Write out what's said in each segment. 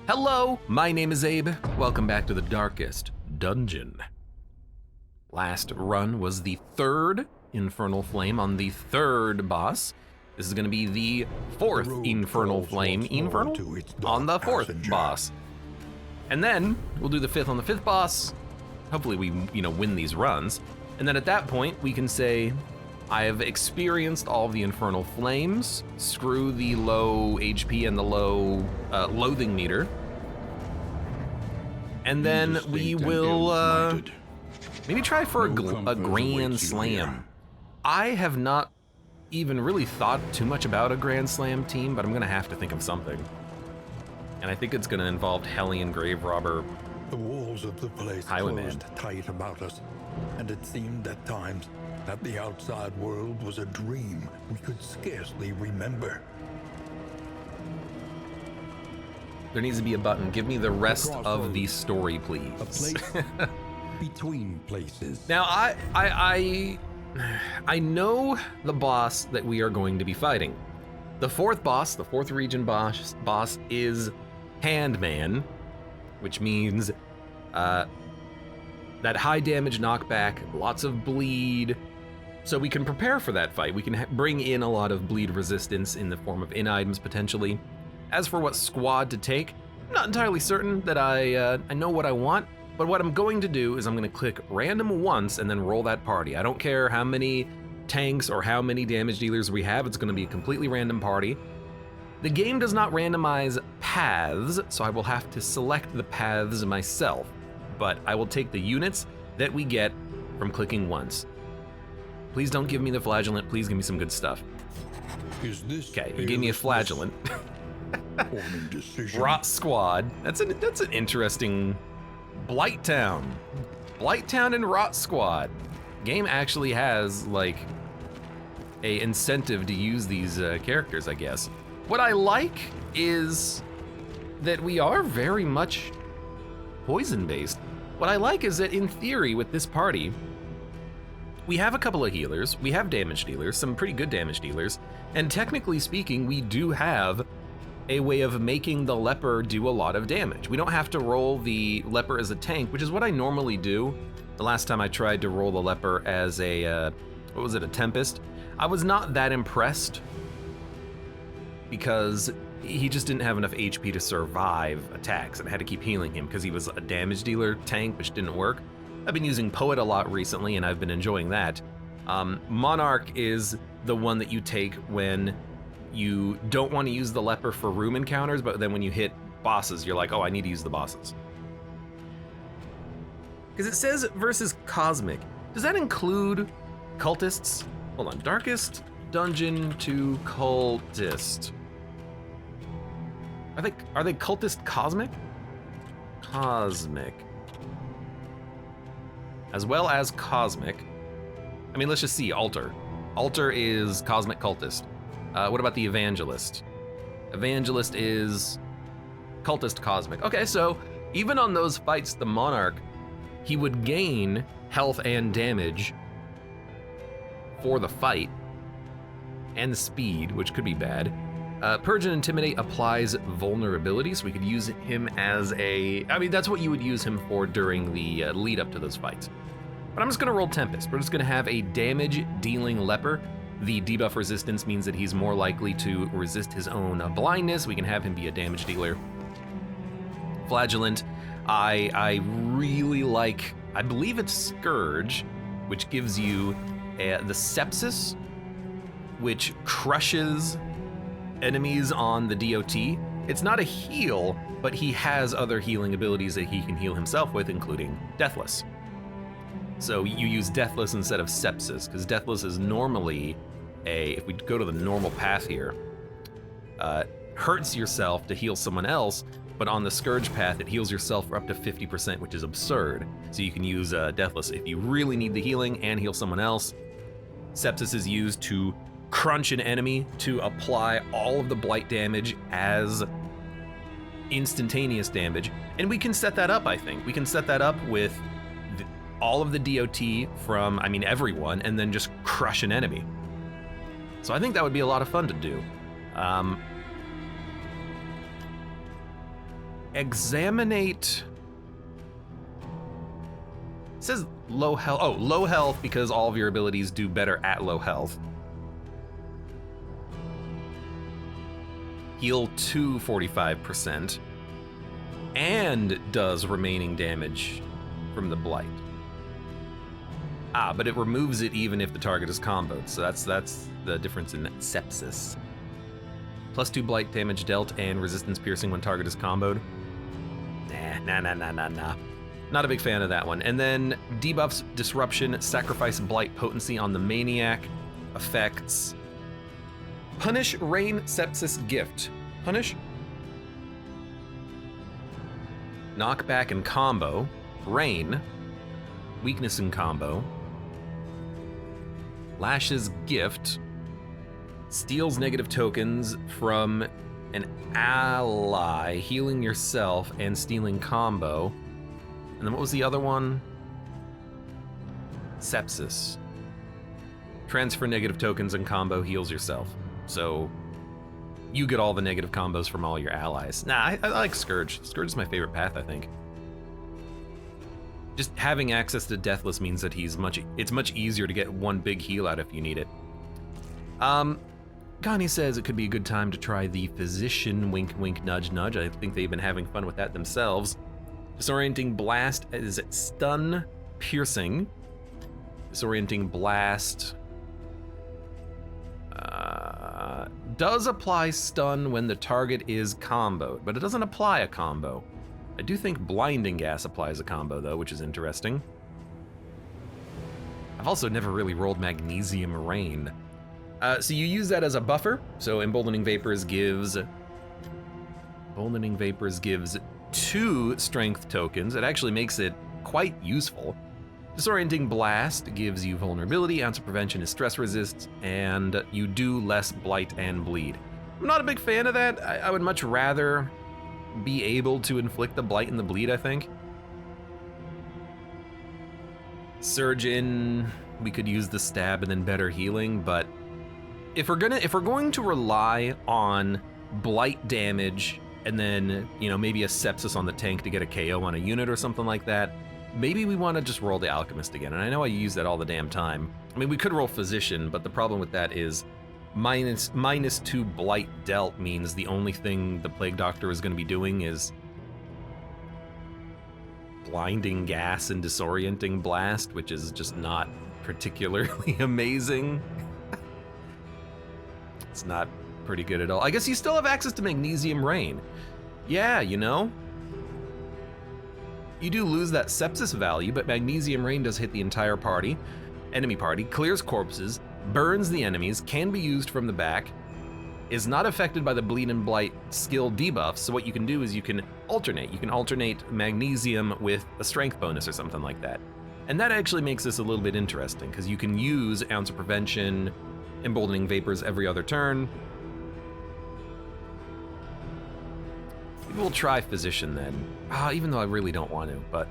Hello, my name is Abe. Welcome back to the darkest dungeon. Last run was the third Infernal Flame on the third boss. This is gonna be the fourth Infernal Flame on the fourth boss. And then we'll do the fifth on the fifth boss. Hopefully we, win these runs. And then at that point we can say, I have experienced all of the Infernal Flames. Screw the low HP and the low loathing meter. And then we will maybe try for a Grand Slam. I have not even really thought too much about a Grand Slam team, but I'm gonna have to think of something. And I think it's gonna involve Hellion Grave Robber. The walls of the place closed tight about us, and it seemed at times that the outside world was a dream we could scarcely remember. There needs to be a button. Give me the rest of the story, please. A place between places. Now, I know the boss that we are going to be fighting. The fourth boss, the fourth region boss is Handman, which means that high damage knockback, lots of bleed. So we can prepare for that fight. We can bring in a lot of bleed resistance in the form of in-items potentially. As for what squad to take, I'm not entirely certain that I know what I want, but what I'm going to do is I'm gonna click random once and then roll that party. I don't care how many tanks or how many damage dealers we have, it's gonna be a completely random party. The game does not randomize paths, so I will have to select the paths myself, but I will take the units that we get from clicking once. Please don't give me the flagellant, please give me some good stuff. Okay, you gave me a flagellant. Rot Squad. That's an interesting Blighttown. Blighttown and Rot Squad. Game actually has like a incentive to use these characters, I guess. What I like is that we are very much poison based. What I like is that in theory with this party, we have a couple of healers, we have damage dealers, some pretty good damage dealers, and technically speaking, we do have a way of making the leper do a lot of damage. We don't have to roll the leper as a tank, which is what I normally do. The last time I tried to roll the leper as a, a Tempest, I was not that impressed because he just didn't have enough HP to survive attacks and I had to keep healing him because he was a damage dealer tank, which didn't work. I've been using Poet a lot recently and I've been enjoying that. Monarch is the one that you take when you don't want to use the leper for room encounters, but then when you hit bosses, you're like, oh, I need to use the bosses. Because it says versus Cosmic. Does that include cultists? Hold on, Darkest Dungeon to Cultist. Are they Cultist Cosmic? Cosmic. As well as Cosmic. I mean, let's just see, Altar. Altar is Cosmic Cultist. What about the Evangelist? Evangelist is Cultist Cosmic. Okay, so even on those fights, the Monarch, he would gain health and damage for the fight, and speed, which could be bad. Purge and Intimidate applies vulnerability, so we could use him as that's what you would use him for during the lead up to those fights. But I'm just gonna roll Tempest. We're just gonna have a damage dealing leper. The debuff resistance means that he's more likely to resist his own blindness. We can have him be a damage dealer. Flagellant, I really like, I believe it's Scourge, which gives you the Sepsis, which crushes enemies on the DOT. It's not a heal, but he has other healing abilities that he can heal himself with, including Deathless. So you use Deathless instead of Sepsis, because Deathless is normally if we go to the normal path here, hurts yourself to heal someone else, but on the Scourge path, it heals yourself for up to 50%, which is absurd. So you can use Deathless if you really need the healing and heal someone else. Sepsis is used to crunch an enemy to apply all of the blight damage as instantaneous damage. And we can set that up, I think. We can set that up with all of the DOT from, everyone, and then just crush an enemy. So I think that would be a lot of fun to do. Examinate. It says low health. Oh, low health because all of your abilities do better at low health. Heal to 45%. And does remaining damage from the blight. But it removes it even if the target is comboed. So that's the difference in sepsis. +2 blight damage dealt and resistance piercing when target is comboed. Nah. Not a big fan of that one. And then debuffs disruption, sacrifice blight potency on the maniac. Effects. Punish rain sepsis gift. Punish. Knockback and combo. Rain. Weakness and combo. Lash's gift. Steals negative tokens from an ally, healing yourself and stealing combo. And then what was the other one? Sepsis. Transfer negative tokens and combo, heals yourself. So you get all the negative combos from all your allies. Nah, I like Scourge. Scourge is my favorite path, I think. Just having access to Deathless means that it's much easier to get one big heal out if you need it. Connie says it could be a good time to try the Physician, wink wink nudge nudge. I think they've been having fun with that themselves. Disorienting Blast is stun piercing. Disorienting Blast does apply stun when the target is comboed, but it doesn't apply a combo. I do think Blinding Gas applies a combo though, which is interesting. I've also never really rolled Magnesium Rain. So you use that as a buffer. So Emboldening Vapors gives 2 strength tokens. It actually makes it quite useful. Disorienting Blast gives you vulnerability, ounce of prevention is stress resist, and you do less blight and bleed. I'm not a big fan of that. I would much rather be able to inflict the blight and the bleed, I think. Surgeon, we could use the stab and then better healing, but if we're going to rely on blight damage and then, maybe a sepsis on the tank to get a KO on a unit or something like that, maybe we want to just roll the Alchemist again. And I know I use that all the damn time. I mean, we could roll Physician, but the problem with that is -2 blight dealt means the only thing the Plague Doctor is going to be doing is Blinding Gas and Disorienting Blast, which is just not particularly amazing. It's not pretty good at all. I guess you still have access to Magnesium Rain. Yeah, You do lose that sepsis value, but Magnesium Rain does hit the entire enemy party, clears corpses, burns the enemies, can be used from the back, is not affected by the bleed and blight skill debuffs. So what you can do is you can alternate. You can alternate Magnesium with a strength bonus or something like that. And that actually makes this a little bit interesting because you can use Ounce of Prevention, Emboldening Vapors every other turn. Maybe we'll try Physician then. Even though I really don't want to, but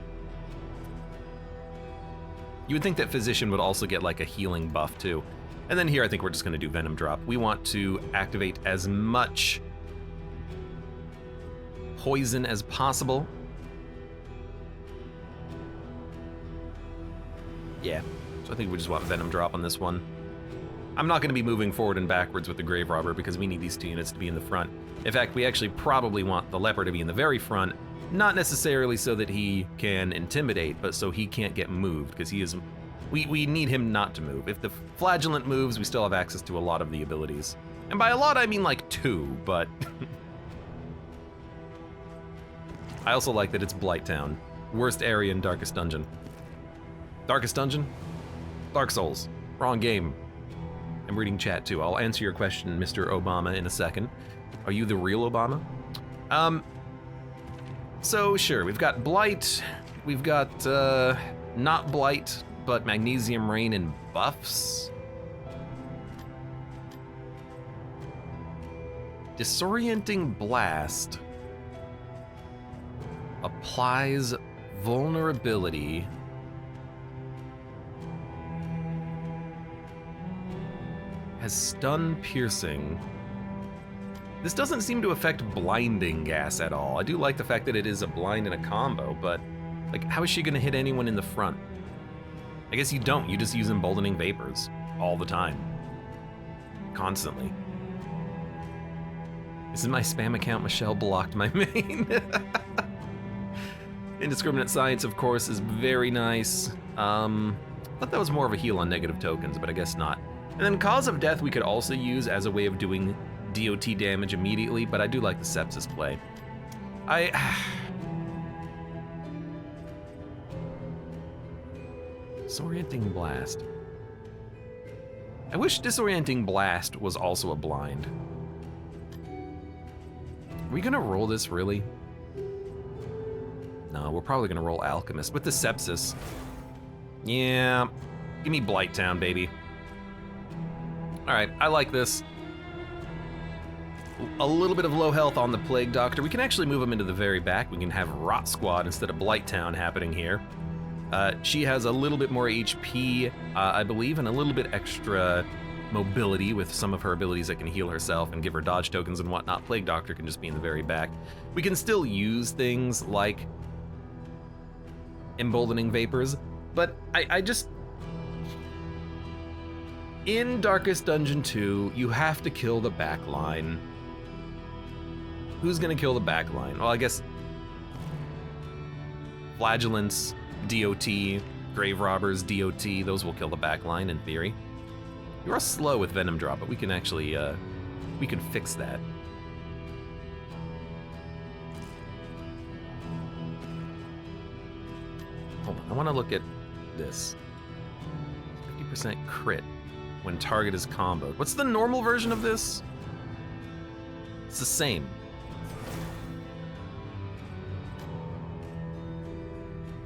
you would think that Physician would also get like a healing buff too. And then here I think we're just going to do Venom Drop. We want to activate as much poison as possible. Yeah, so I think we just want Venom Drop on this one. I'm not going to be moving forward and backwards with the Grave Robber because we need these 2 units to be in the front. In fact, we actually probably want the Leper to be in the very front, not necessarily so that he can intimidate, but so he can't get moved, because we need him not to move. If the Flagellant moves, we still have access to a lot of the abilities. And by a lot, I mean like 2, but I also like that it's Blighttown. Worst area in Darkest Dungeon. Darkest Dungeon? Dark Souls. Wrong game. I'm reading chat too. I'll answer your question, Mr. Obama, in a second. Are you the real Obama? So sure, we've got Blight, we've got not Blight, but Magnesium Rain and buffs. Disorienting Blast applies vulnerability has stun piercing This doesn't seem to affect blinding gas at all. I do like the fact that it is a blind and a combo, but like, how is she gonna hit anyone in the front? I guess you don't, you just use emboldening vapors all the time. Constantly. This is my spam account. Michelle blocked my main. Indiscriminate Science, of course, is very nice. Thought that was more of a heal on negative tokens, but I guess not. And then Cause of Death we could also use as a way of doing DOT damage immediately, but I do like the Sepsis play. Disorienting Blast. I wish Disorienting Blast was also a blind. Are we gonna roll this, really? No, we're probably gonna roll Alchemist with the Sepsis. Yeah, give me Blighttown, baby. All right, I like this. A little bit of low health on the Plague Doctor. We can actually move him into the very back. We can have Rot Squad instead of Blighttown happening here. She has a little bit more HP, I believe, and a little bit extra mobility with some of her abilities that can heal herself and give her dodge tokens and whatnot. Plague Doctor can just be in the very back. We can still use things like Emboldening Vapors, but I just... In Darkest Dungeon 2, you have to kill the back line. Who's gonna kill the back line? Well, I guess Flagellants, DOT, Grave Robbers, DOT, those will kill the back line in theory. You are slow with Venom Drop, but we can actually, we can fix that. Hold on, I wanna look at this. 50% crit when target is comboed. What's the normal version of this? It's the same.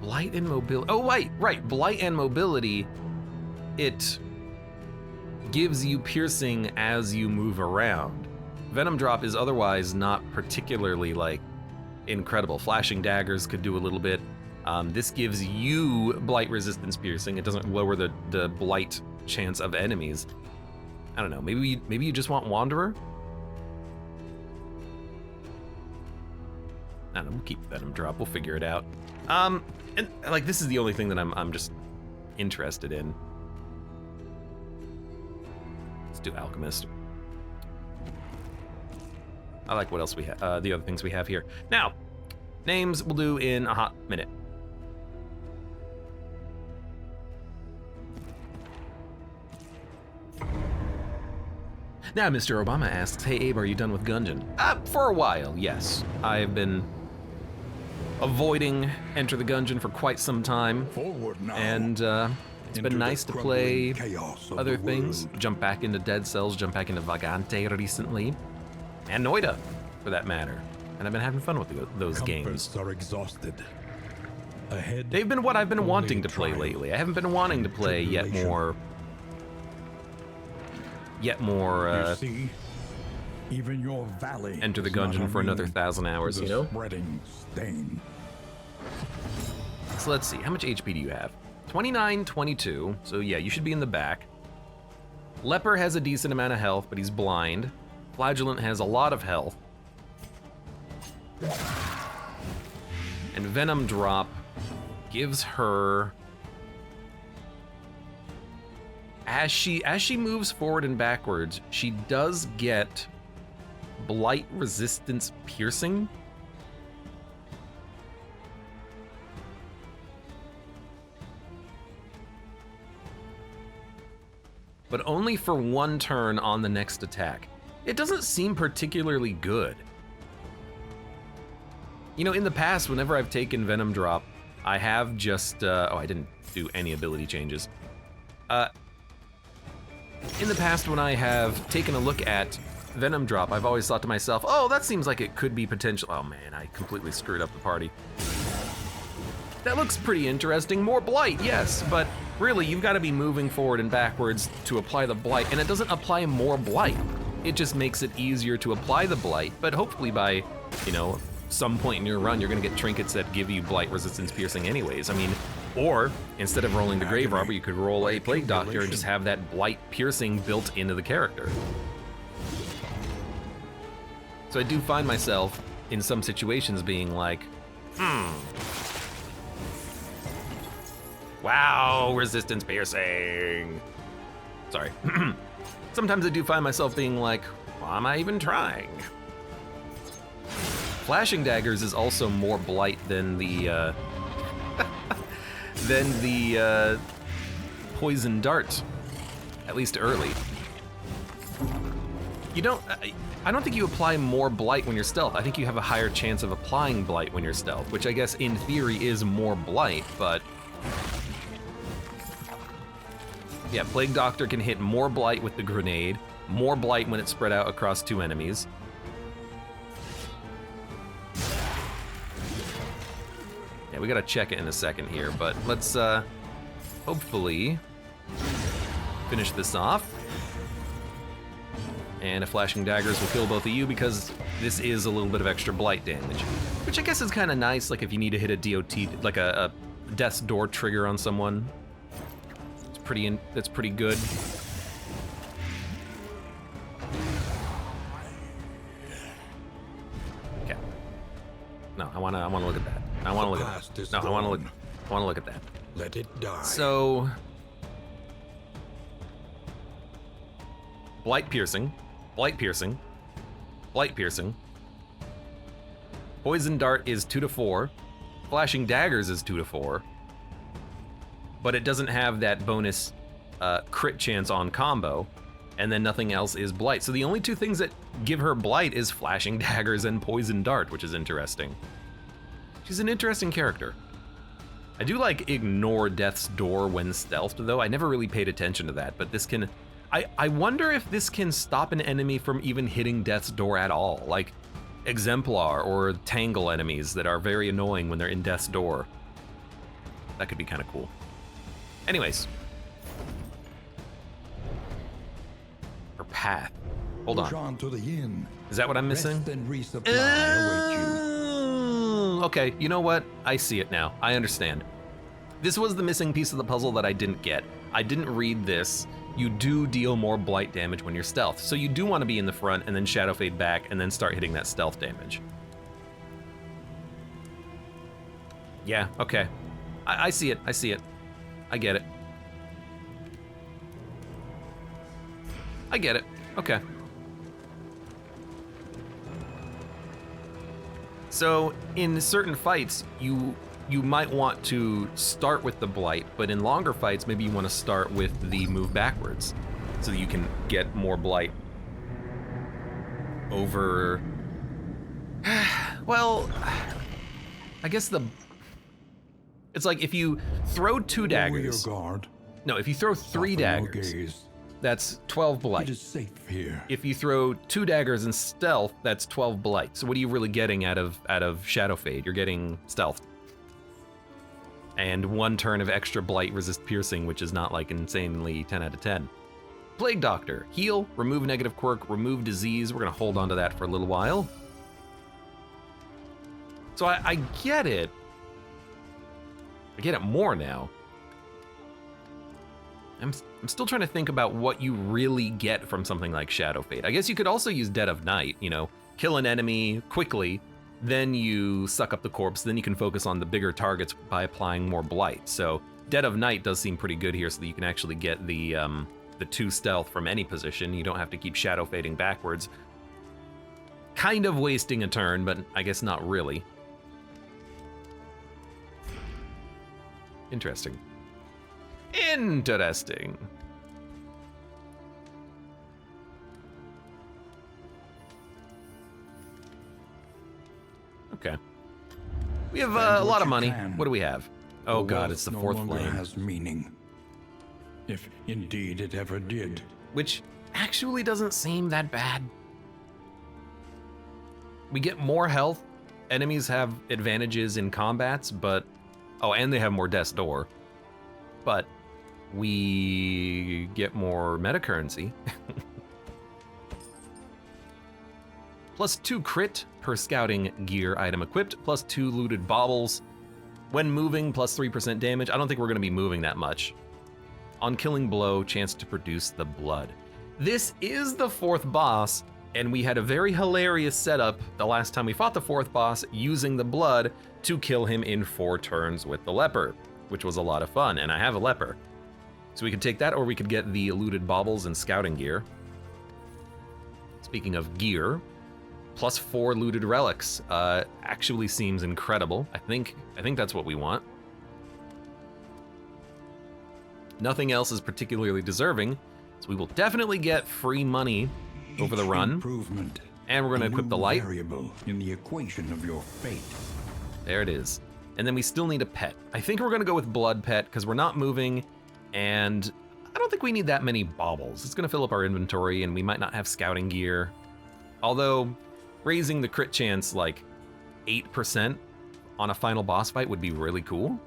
Blight and mobility. Oh, right. Blight and mobility. It gives you piercing as you move around. Venom Drop is otherwise not particularly like incredible. Flashing daggers could do a little bit. This gives you blight resistance piercing. It doesn't lower the blight chance of enemies. I don't know. Maybe you just want Wanderer. I don't know. We'll keep Venom Drop. We'll figure it out. And like, this is the only thing that I'm just interested in. Let's do Alchemist. I like what else we have, the other things we have here. Now, names we'll do in a hot minute. Now, Mr. Obama asks, hey Abe, are you done with Gungeon? For a while, yes. I've been avoiding Enter the Gungeon for quite some time. Forward now. And it's been nice to play other things. Jump back into Dead Cells, jump back into Vagante recently. And Noida, for that matter. And I've been having fun with those games. Are exhausted. Ahead, they've been what I've been wanting to play lately. I haven't been wanting to play yet more you see, even your valley Enter the Gungeon for another 1,000 hours, you know? Spreading stain. So let's see, how much HP do you have? 29, 22, so yeah, you should be in the back. Leper has a decent amount of health, but he's blind. Flagellant has a lot of health. And Venom Drop gives her... As she moves forward and backwards, she does get blight resistance piercing. But only for one turn on the next attack. It doesn't seem particularly good. You know, in the past, whenever I've taken Venom Drop, I have just, oh, I didn't do any ability changes. In the past, when I have taken a look at Venom Drop, I've always thought to myself, oh, that seems like it could be potential. Oh man, I completely screwed up the party. That looks pretty interesting. More blight, yes, but really, you've got to be moving forward and backwards to apply the blight, and it doesn't apply more blight. It just makes it easier to apply the blight, but hopefully by, you know, some point in your run, you're gonna get trinkets that give you blight resistance piercing anyways. I mean, or instead of rolling the Grave Robber, you could roll a Plague Doctor and just have that blight piercing built into the character. So I do find myself in some situations being like, wow, resistance piercing. Sorry. Sometimes I do find myself being like, why am I even trying? Flashing daggers is also more blight than the poison dart, at least early. I don't think you apply more blight when you're stealth. I think you have a higher chance of applying blight when you're stealth, which I guess in theory is more blight, but yeah, Plague Doctor can hit more blight with the grenade, more blight when it's spread out across 2 enemies. Yeah, we gotta check it in a second here, but let's hopefully finish this off. And a flashing daggers will kill both of you because this is a little bit of extra blight damage, which I guess is kind of nice. Like if you need to hit a DOT, like a death's door trigger on someone, that's pretty good. Okay. No, I wanna look at that. I wanna look at that. No, I wanna look at that. Let it die. So, blight piercing, blight piercing, blight piercing. Poison dart is 2 to 4. Flashing daggers is 2 to 4. But it doesn't have that bonus crit chance on combo, and then nothing else is blight. So the only 2 things that give her blight is flashing daggers and poison dart, which is interesting. She's an interesting character. I do like ignore death's door when stealthed though. I never really paid attention to that, but this can, I wonder if this can stop an enemy from even hitting death's door at all, like Exemplar or Tangle enemies that are very annoying when they're in death's door. That could be kind of cool. Anyways. Her path. Hold on. To the inn. Is that what I'm missing? Rest and resupply await you. Okay, you know what? I see it now. I understand. This was the missing piece of the puzzle that I didn't get. I didn't read this. You do deal more blight damage when you're stealth, so you do want to be in the front and then shadow fade back and then start hitting that stealth damage. Yeah, okay. I see it. I see it. I get it. I get it. Okay. So in certain fights, you might want to start with the blight, but in longer fights, maybe you want to start with the move backwards so that you can get more blight over. Well, I guess it's like if you throw 2 daggers. Your guard. No, if you throw 3 daggers, that's 12 blight. It is safe here. If you throw 2 daggers in stealth, that's 12 blight. So what are you really getting out of Shadow Fade? You're getting stealth. And 1 turn of extra blight resist piercing, which is not like insanely 10 out of 10. Plague Doctor, heal, remove negative quirk, remove disease. We're gonna hold on to that for a little while. So I get it. I get it more now. I'm still trying to think about what you really get from something like Shadow Fade. I guess you could also use Dead of Night, you know, kill an enemy quickly, then you suck up the corpse, then you can focus on the bigger targets by applying more blight. So Dead of Night does seem pretty good here so that you can actually get the 2 stealth from any position. You don't have to keep Shadow Fading backwards. Kind of wasting a turn, but I guess not really. Interesting. Interesting. Okay. We have a lot of money. What do we have? Oh god, it's the 4th flame. Has meaning. If indeed it ever did. Which actually doesn't seem that bad. We get more health. Enemies have advantages in combats, but... Oh, and they have more Death's Door. But we get more meta currency. Plus 2 crit per scouting gear item equipped, plus 2 looted baubles. When moving, plus 3% damage. I don't think we're gonna be moving that much. On killing blow, chance to produce the blood. This is the 4th boss, And we had a very hilarious setup the last time we fought the 4th boss, using the blood to kill him in 4 turns with the leper, which was a lot of fun, and I have a leper. So we could take that, or we could get the looted baubles and scouting gear. Speaking of gear, plus 4 looted relics actually seems incredible. I think that's what we want. Nothing else is particularly deserving, so we will definitely get free money over the run. Improvement, and we're going to equip the light. Variable in the equation of your fate. There it is. And then we still need a pet. I think we're going to go with blood pet because we're not moving, and I don't think we need that many baubles. It's going to fill up our inventory, and we might not have scouting gear. Although raising the crit chance like 8% on a final boss fight would be really cool.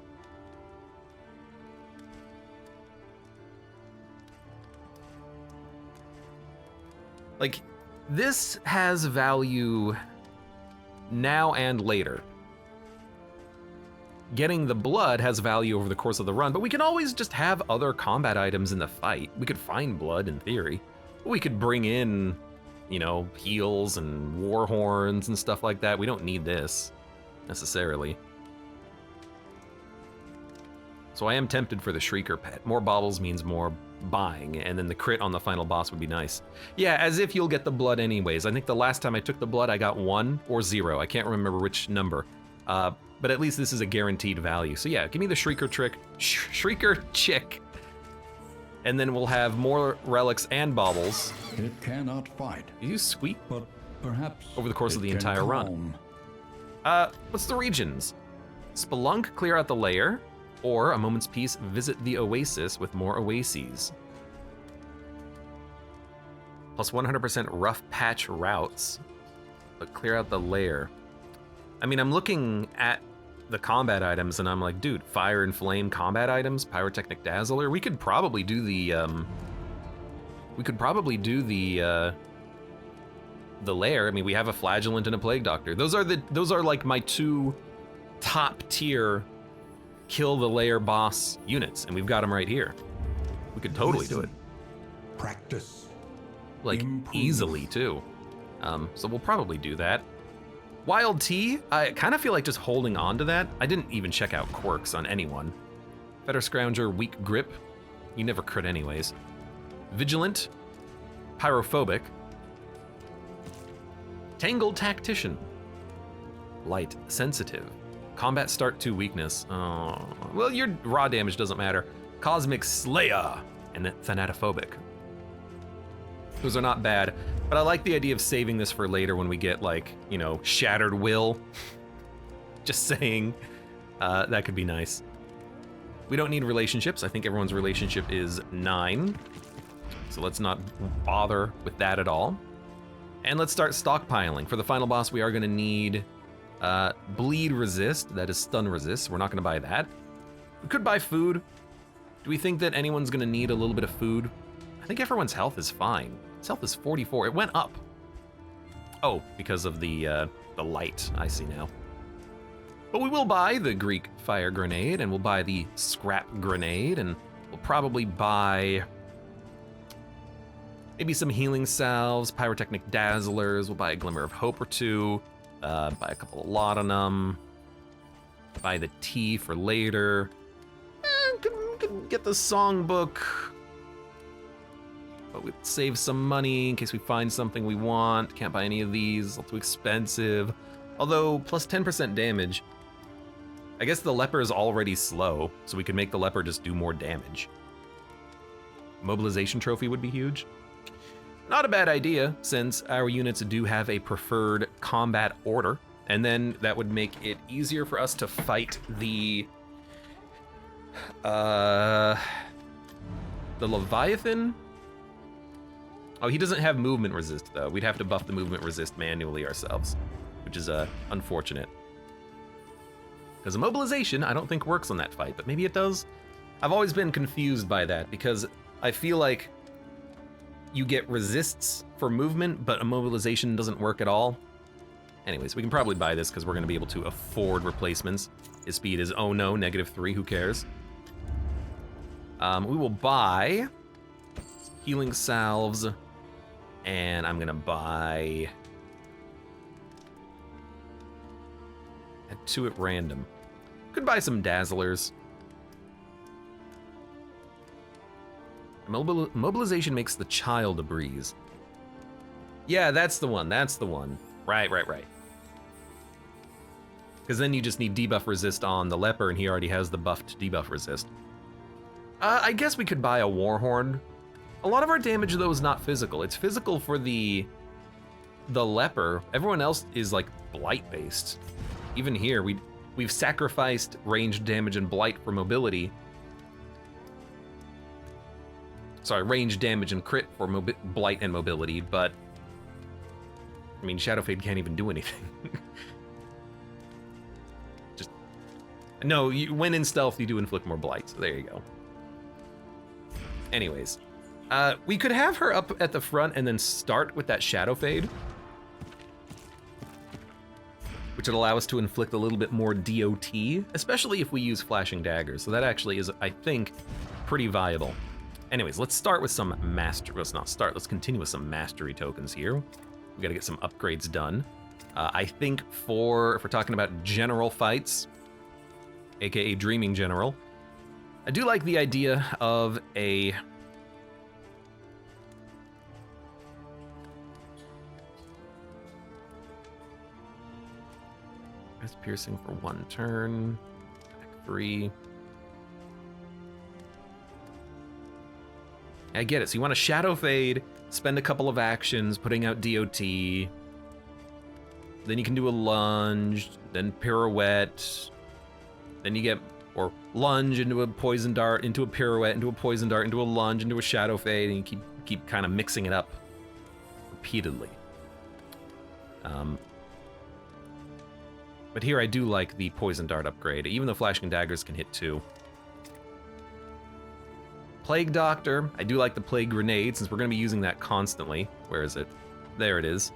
Like, this has value now and later. Getting the blood has value over the course of the run, but we can always just have other combat items in the fight. We could find blood in theory. We could bring in, you know, heals and war horns and stuff like that. We don't need this necessarily. So I am tempted for the Shrieker pet. More baubles means more buying, and then the crit on the final boss would be nice. Yeah, as if you'll get the blood anyways. I think the last time I took the blood, I got 1 or 0. I can't remember which number. But at least this is a guaranteed value. So yeah, give me the Shrieker trick, Shrieker chick. And then we'll have more relics and baubles. It cannot fight. You squeak? But perhaps over the course of the entire run. What's the regions? Spelunk, clear out the lair, or a moment's peace, visit the oasis with more oases. Plus 100% rough patch routes, but clear out the lair. I mean, I'm looking at the combat items and I'm like, dude, fire and flame combat items, pyrotechnic dazzler. We could probably do the lair. I mean, we have a flagellant and a plague doctor. Those are like my 2 top tier kill the lair boss units, and we've got them right here. We could totally do it. Practice. Like, easily too. So we'll probably do that. Wild Tea, I kind of feel like just holding on to that. I didn't even check out quirks on anyone. Fetter Scrounger, weak grip. You never crit anyways. Vigilant, pyrophobic. Tangled Tactician. Light sensitive. Combat start 2 weakness. Oh, well, your raw damage doesn't matter. Cosmic Slayer and Thanatophobic. Those are not bad, but I like the idea of saving this for later when we get, like, you know, Shattered Will. Just saying, that could be nice. We don't need relationships. I think everyone's relationship is 9. So let's not bother with that at all. And let's start stockpiling. For the final boss, we are gonna need bleed resist, that is stun resist. We're not gonna buy that. We could buy food. Do we think that anyone's gonna need a little bit of food? I think everyone's health is fine. His health is 44, it went up. Oh, because of the light, I see now. But we will buy the Greek fire grenade, and we'll buy the scrap grenade, and we'll probably buy maybe some healing salves, pyrotechnic dazzlers, we'll buy a glimmer of hope or 2, buy a couple of laudanum, buy the tea for later, could get the songbook, but we'd save some money in case we find something we want. Can't buy any of these, all too expensive. Although, plus 10% damage. I guess the leper is already slow, so we could make the leper just do more damage. Mobilization trophy would be huge. Not a bad idea, since our units do have a preferred combat order, and then that would make it easier for us to fight the Leviathan. Oh, he doesn't have movement resist, though. We'd have to buff the movement resist manually ourselves, which is unfortunate. Because immobilization, I don't think works on that fight, but maybe it does. I've always been confused by that, because I feel like you get resists for movement, but immobilization doesn't work at all. Anyways, we can probably buy this because we're going to be able to afford replacements. His speed is, oh no, -3, who cares? We will buy healing salves And I'm gonna buy... Add 2 at random. Could buy some Dazzlers. Mobilization makes the child a breeze. Yeah, that's the one, that's the one. Right. Because then you just need debuff resist on the leper, and he already has the buff to debuff resist. I guess we could buy a Warhorn. A lot of our damage, though, is not physical. It's physical for the leper. Everyone else is, like, blight-based. Even here, we've sacrificed ranged damage and blight for mobility. Sorry, ranged damage and crit for blight and mobility, but... I mean, Shadowfade can't even do anything. Just... No, when in stealth, you do inflict more blight, so there you go. Anyways. We could have her up at the front and then start with that Shadowfade, which would allow us to inflict a little bit more DOT, especially if we use flashing daggers. So that actually is, I think, pretty viable. Anyways, let's start with some let's continue with some mastery tokens here. We gotta get some upgrades done. I think if we're talking about general fights, aka Dreaming General, I do like the idea of a... That's piercing for 1 turn. Attack 3. I get it. So you want to Shadow Fade, spend a couple of actions, putting out DOT. Then you can do a lunge, then pirouette. Then you get, or lunge into a poison dart, into a pirouette, into a poison dart, into a lunge, into a Shadow Fade, and you keep kind of mixing it up repeatedly. But here I do like the Poison Dart upgrade, even though Flashing Daggers can hit 2. Plague Doctor, I do like the Plague Grenade, since we're going to be using that constantly. Where is it? There it is.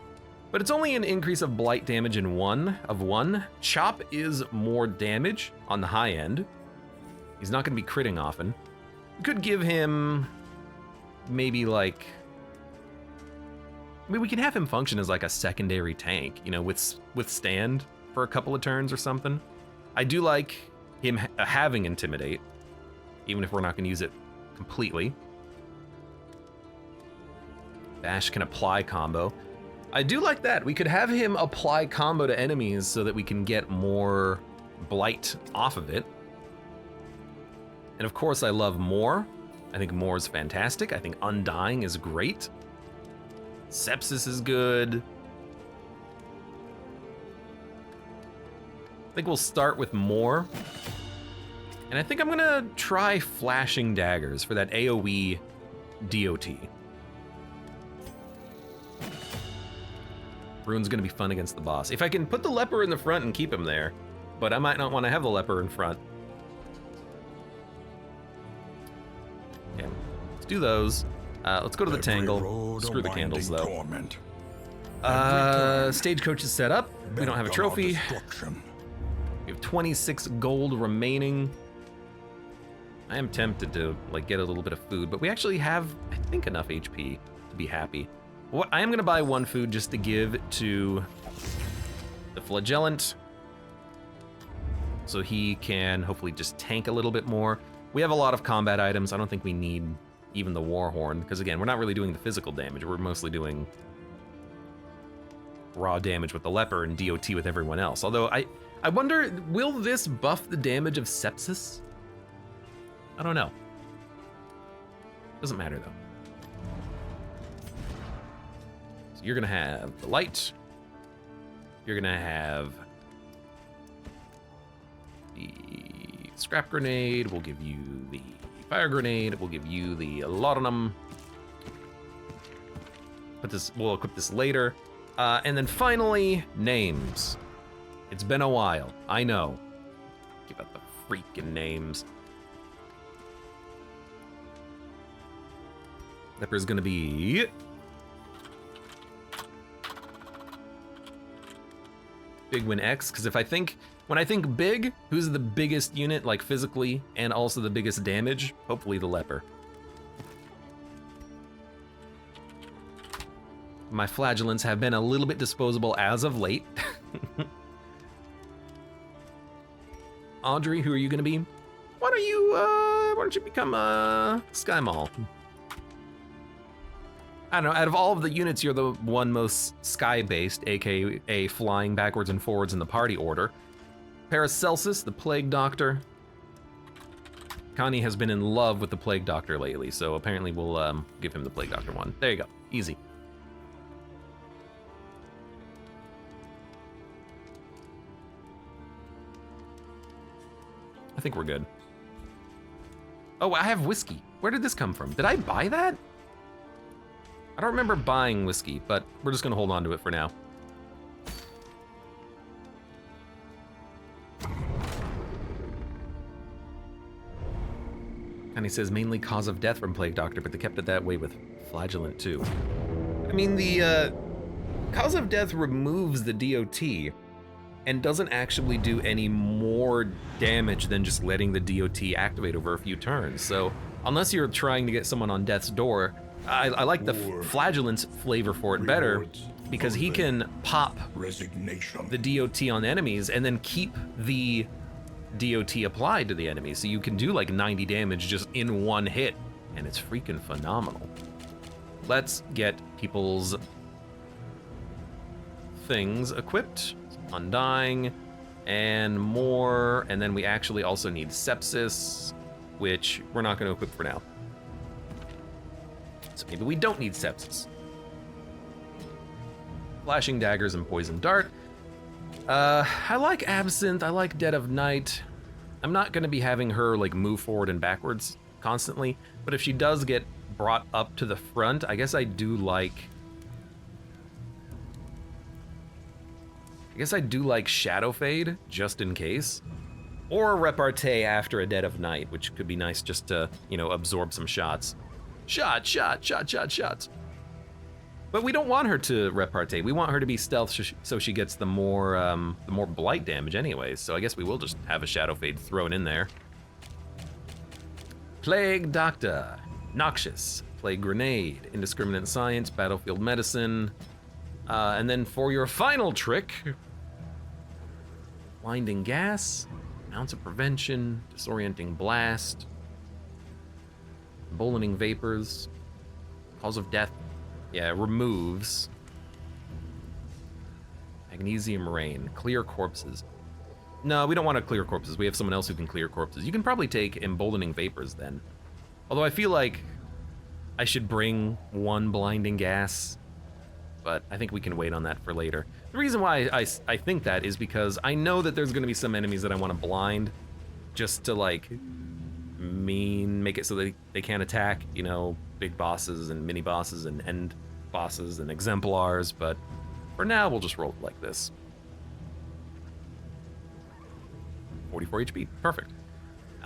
But it's only an increase of Blight damage in 1. Chop is more damage on the high end. He's not going to be critting often. We could give him maybe like... I mean, we can have him function as like a secondary tank, you know, withstand for a couple of turns or something. I do like him having Intimidate, even if we're not going to use it completely. Bash can apply combo. I do like that. We could have him apply combo to enemies so that we can get more blight off of it. And of course, I love More. I think More is fantastic. I think Undying is great. Sepsis is good. I think we'll start with More. And I think I'm gonna try Flashing Daggers for that AoE DOT. Rune's gonna be fun against the boss. If I can put the leper in the front and keep him there, but I might not want to have the leper in front. Yeah, let's do those. Let's go to the Tangle. Screw the candles, though. Stagecoach is set up. We don't have a trophy. We have 26 gold remaining. I am tempted to like get a little bit of food, but we actually have, I think, enough HP to be happy. I am gonna buy 1 food just to give to the Flagellant, so he can hopefully just tank a little bit more. We have a lot of combat items. I don't think we need even the Warhorn, because again, we're not really doing the physical damage. We're mostly doing raw damage with the leper and DOT with everyone else. Although I wonder, will this buff the damage of sepsis? I don't know. Doesn't matter though. So you're gonna have the light. You're gonna have the scrap grenade. We'll give you the fire grenade. We'll give you the laudanum. We'll equip this later. And then finally, names. It's been a while, I know. Give out the freaking names. Leper's gonna be... Big Win X, because when I think big, who's the biggest unit, like physically, and also the biggest damage? Hopefully the leper. My flagellants have been a little bit disposable as of late. Audrey, who are you gonna be? Why don't you become a Sky Mall? I don't know, out of all of the units, you're the one most sky-based, aka flying backwards and forwards in the party order. Paracelsus, the Plague Doctor. Connie has been in love with the Plague Doctor lately, so apparently we'll give him the Plague Doctor one. There you go, easy. I think we're good. Oh, I have whiskey. Where did this come from? Did I buy that? I don't remember buying whiskey, but we're just gonna hold on to it for now. And he says mainly cause of death from Plague Doctor, but they kept it that way with Flagellant too. I mean, the cause of death removes the DOT and doesn't actually do any more damage than just letting the DOT activate over a few turns. So unless you're trying to get someone on death's door, I like the Flagellant's flavor for it better because he can pop the DOT on enemies and then keep the DOT applied to the enemy. So you can do like 90 damage just in one hit, and it's freaking phenomenal. Let's get people's things equipped. Undying, and more, and then we actually also need sepsis, which we're not going to equip for now. So maybe we don't need sepsis. Flashing daggers and poison dart. I like absinthe, I like Dead of Night. I'm not going to be having her like move forward and backwards constantly, but if she does get brought up to the front, I guess I do like Shadow Fade, just in case. Or Repartee after a Dead of Night, which could be nice just to, you know, absorb some shots. Shots. But we don't want her to Repartee. We want her to be stealth so she gets the more blight damage anyways. So I guess we will just have a Shadow Fade thrown in there. Plague Doctor, Noxious, Plague Grenade, Indiscriminate Science, Battlefield Medicine. And then for your final trick, Blinding Gas, Ounce of Prevention, Disorienting Blast, Embolding Vapors, Cause of Death, yeah, removes, Magnesium Rain, Clear Corpses. No, we don't want to clear corpses, we have someone else who can clear corpses. You can probably take Emboldening Vapors then. Although I feel like I should bring one Blinding Gas, but I think we can wait on that for later. The reason why I think that is because I know that there's gonna be some enemies that I wanna blind just to like make it so that they can't attack, you know, big bosses and mini bosses and end bosses and exemplars, but for now we'll just roll it like this. 44 HP, perfect.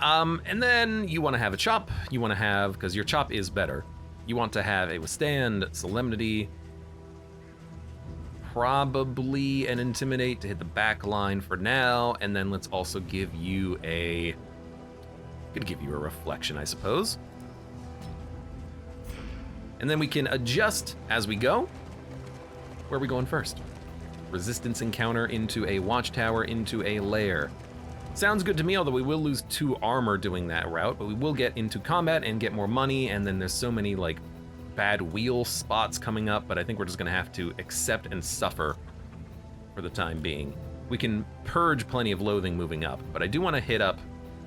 And then you wanna have a chop, you wanna have, because your chop is better, you want to have a withstand, solemnity, probably an intimidate to hit the back line for now, and then let's also give you a reflection, I suppose. And then we can adjust as we go. Where are we going first? Resistance encounter into a watchtower into a lair. Sounds good to me, although we will lose 2 armor doing that route, but we will get into combat and get more money, and then there's so many like bad wheel spots coming up, but I think we're just gonna have to accept and suffer for the time being. We can purge plenty of loathing moving up, but I do want to hit up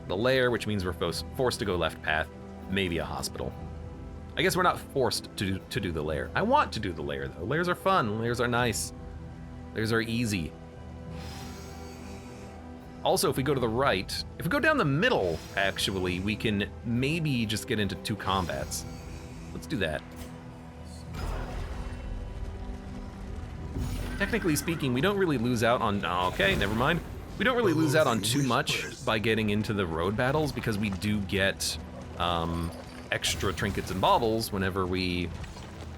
the lair, which means we're forced to go left path, maybe a hospital. I guess we're not forced to do the lair. I want to do the lair though. Lairs are fun, lairs are nice, lairs are easy. Also, if we go to the right, if we go down the middle, actually, we can maybe just get into 2 combats. Let's do that. Technically speaking, we don't really lose out on, okay, never mind. We don't really lose out on too much by getting into the road battles because we do get extra trinkets and baubles whenever we,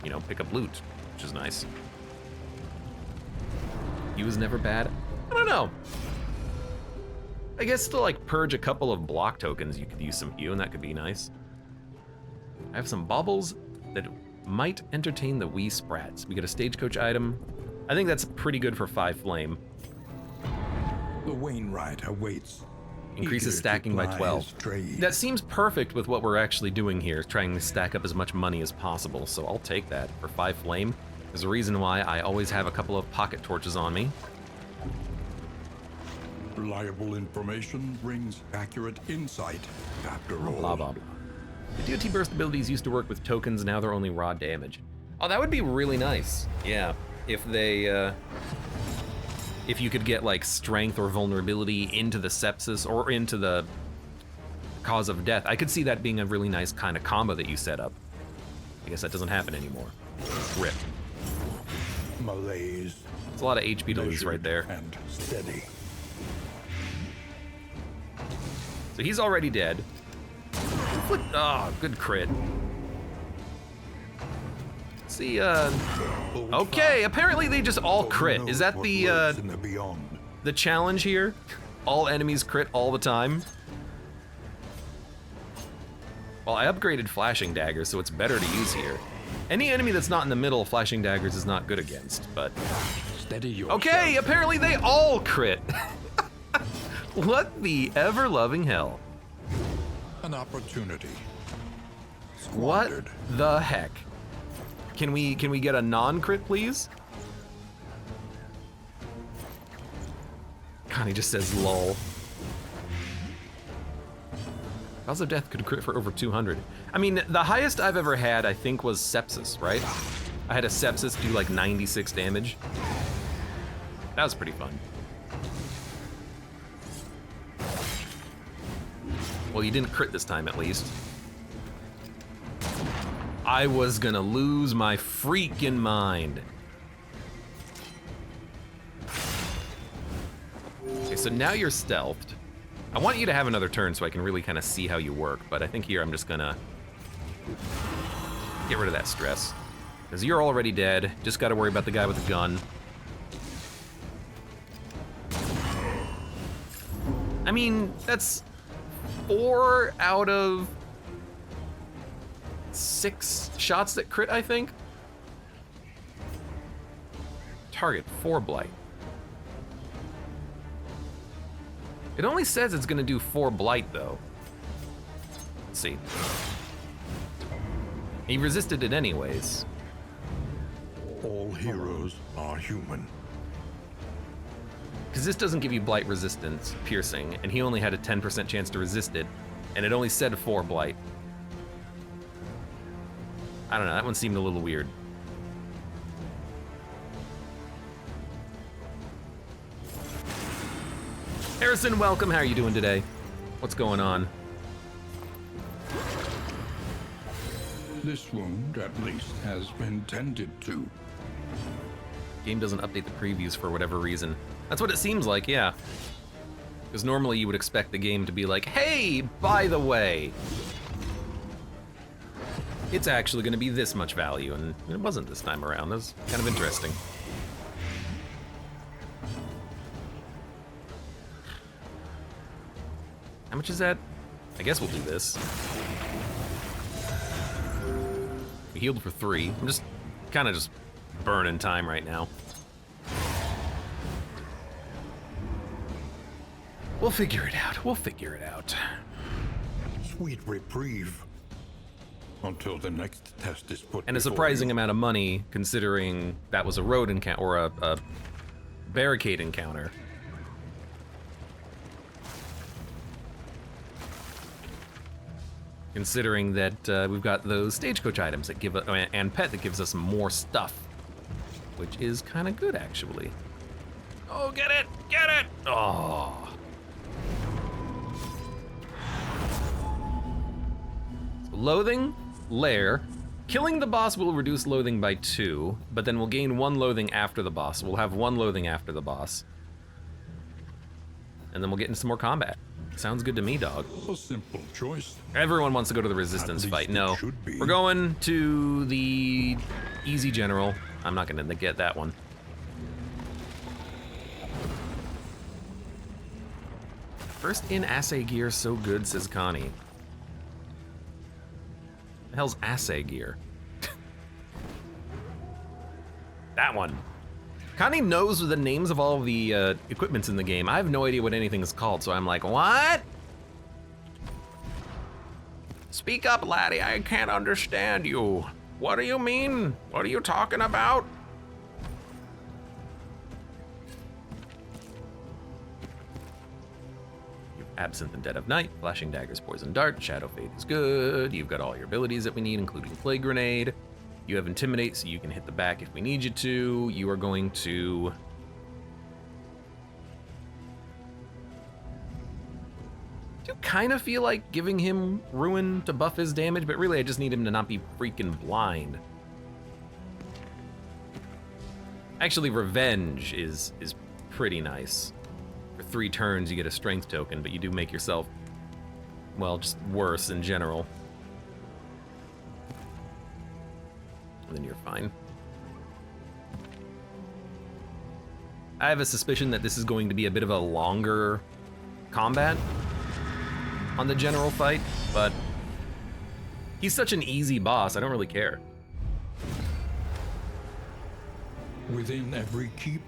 you know, pick up loot, which is nice. He was never bad. I don't know. I guess to like purge a couple of block tokens, you could use some hue and that could be nice. I have some baubles that Might entertain the wee sprats. We get a stagecoach item. I think that's pretty good for 5 flame. The Wainwright awaits. Increases stacking by 12. That seems perfect with what we're actually doing here, trying to stack up as much money as possible, so I'll take that for 5 flame. There's a reason why I always have a couple of pocket torches on me. Reliable information brings accurate insight, after all. Blah, blah, blah. The DOT burst abilities used to work with tokens, now they're only raw damage. Oh, that would be really nice. Yeah, if they, if you could get like strength or vulnerability into the sepsis or into the cause of death. I could see that being a really nice kind of combo that you set up. I guess that doesn't happen anymore. Rip. Malaise. It's a lot of HP to lose right there. And steady. So he's already dead. Oh, good crit. See, okay, apparently they just all crit. Is that the challenge here? All enemies crit all the time? Well, I upgraded flashing daggers, so it's better to use here. Any enemy that's not in the middle, flashing daggers is not good against, but... Steady yourself. Okay, apparently they all crit. What the ever-loving hell? An opportunity. What the heck? Can we get a non-crit, please? God, he just says lol. Cause of death could crit for over 200. I mean, the highest I've ever had, I think, was sepsis, right? I had a sepsis do like 96 damage. That was pretty fun. Well, you didn't crit this time, at least. I was gonna lose my freaking mind. Okay, so now you're stealthed. I want you to have another turn so I can really kind of see how you work, but I think here I'm just gonna get rid of that stress. Because you're already dead, just gotta worry about the guy with the gun. I mean, that's 4 out of 6 shots that crit, I think. Target 4 blight. It only says it's gonna do 4 blight though. Let's see. He resisted it anyways. All heroes are human. Because this doesn't give you blight resistance, piercing, and he only had a 10% chance to resist it, and it only said 4 blight. I don't know, that one seemed a little weird. Harrison, welcome. How are you doing today? What's going on? This wound, at least, has been tended to. Game doesn't update the previews for whatever reason. That's what it seems like, yeah. Because normally you would expect the game to be like, hey, by the way, it's actually going to be this much value, and it wasn't this time around. That was kind of interesting. How much is that? I guess we'll do this. We healed for 3. I'm just kind of just burning time right now. We'll figure it out. We'll figure it out. Sweet reprieve. Until the next test is put. And a surprising amount of money, considering that was a road encounter or a barricade encounter. Considering that we've got those stagecoach items that give and pet that gives us more stuff, which is kind of good actually. Oh, get it! Get it! Oh. So loathing, lair. Killing the boss will reduce loathing by 2, but then we'll gain 1 loathing after the boss. We'll have 1 loathing after the boss. And then we'll get into some more combat. Sounds good to me, dog. A simple choice. Everyone wants to go to the resistance fight. No, we're going to the easy general. I'm not gonna get that one. First in assay gear, so good, says Connie. The hell's assay gear? That one. Connie knows the names of all the equipments in the game. I have no idea what anything is called, so I'm like, what? Speak up, laddie, I can't understand you. What do you mean? What are you talking about? Absinthe and Dead of Night, Flashing Daggers, Poison Dart, Shadow Fade is good. You've got all your abilities that we need, including Plague Grenade. You have Intimidate, so you can hit the back if we need you to. You are going to... I do kind of feel like giving him Ruin to buff his damage, but really I just need him to not be freaking blind. Actually, Revenge is pretty nice. For 3 turns, you get a strength token, but you do make yourself, well, just worse in general. And then you're fine. I have a suspicion that this is going to be a bit of a longer combat on the general fight, but he's such an easy boss, I don't really care. Within every keep,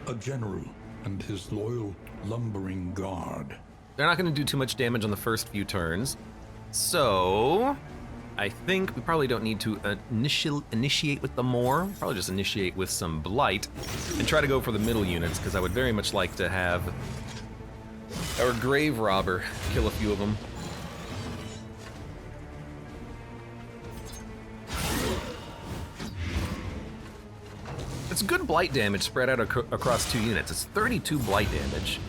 a general and his loyal lumbering guard. They're not going to do too much damage on the first few turns, so I think we probably don't need to initiate with them more. Probably just initiate with some Blight and try to go for the middle units, because I would very much like to have our Grave Robber kill a few of them. It's good Blight damage spread out across 2 units. It's 32 Blight damage.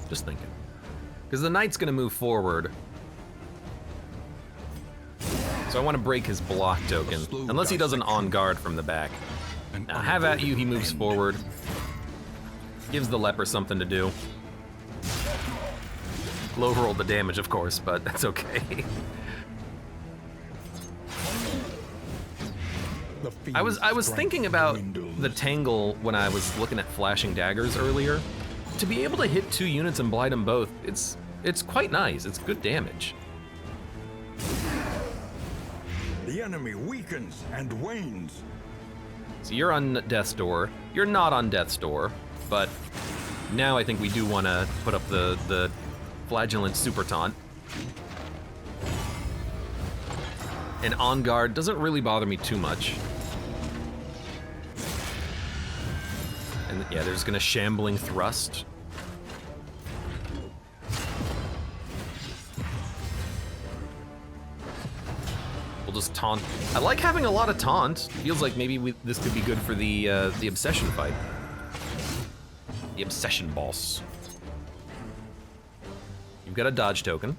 Just thinking. Because the Knight's gonna move forward. So I want to break his block token, unless he does an on guard from the back. Now, have at you, he moves forward. Gives the leper something to do. Low rolled the damage, of course, but that's okay. I was thinking about the Tangle when I was looking at Flashing Daggers earlier. To be able to hit 2 units and blight them both, it's quite nice. It's good damage. The enemy weakens and wanes. So you're on Death's Door. You're not on Death's Door, but now I think we do want to put up the Flagellant Super Taunt. And On Guard doesn't really bother me too much. And yeah, there's gonna Shambling Thrust. Just taunt. I like having a lot of taunt. Feels like maybe this could be good for the obsession fight. The obsession boss. You've got a dodge token.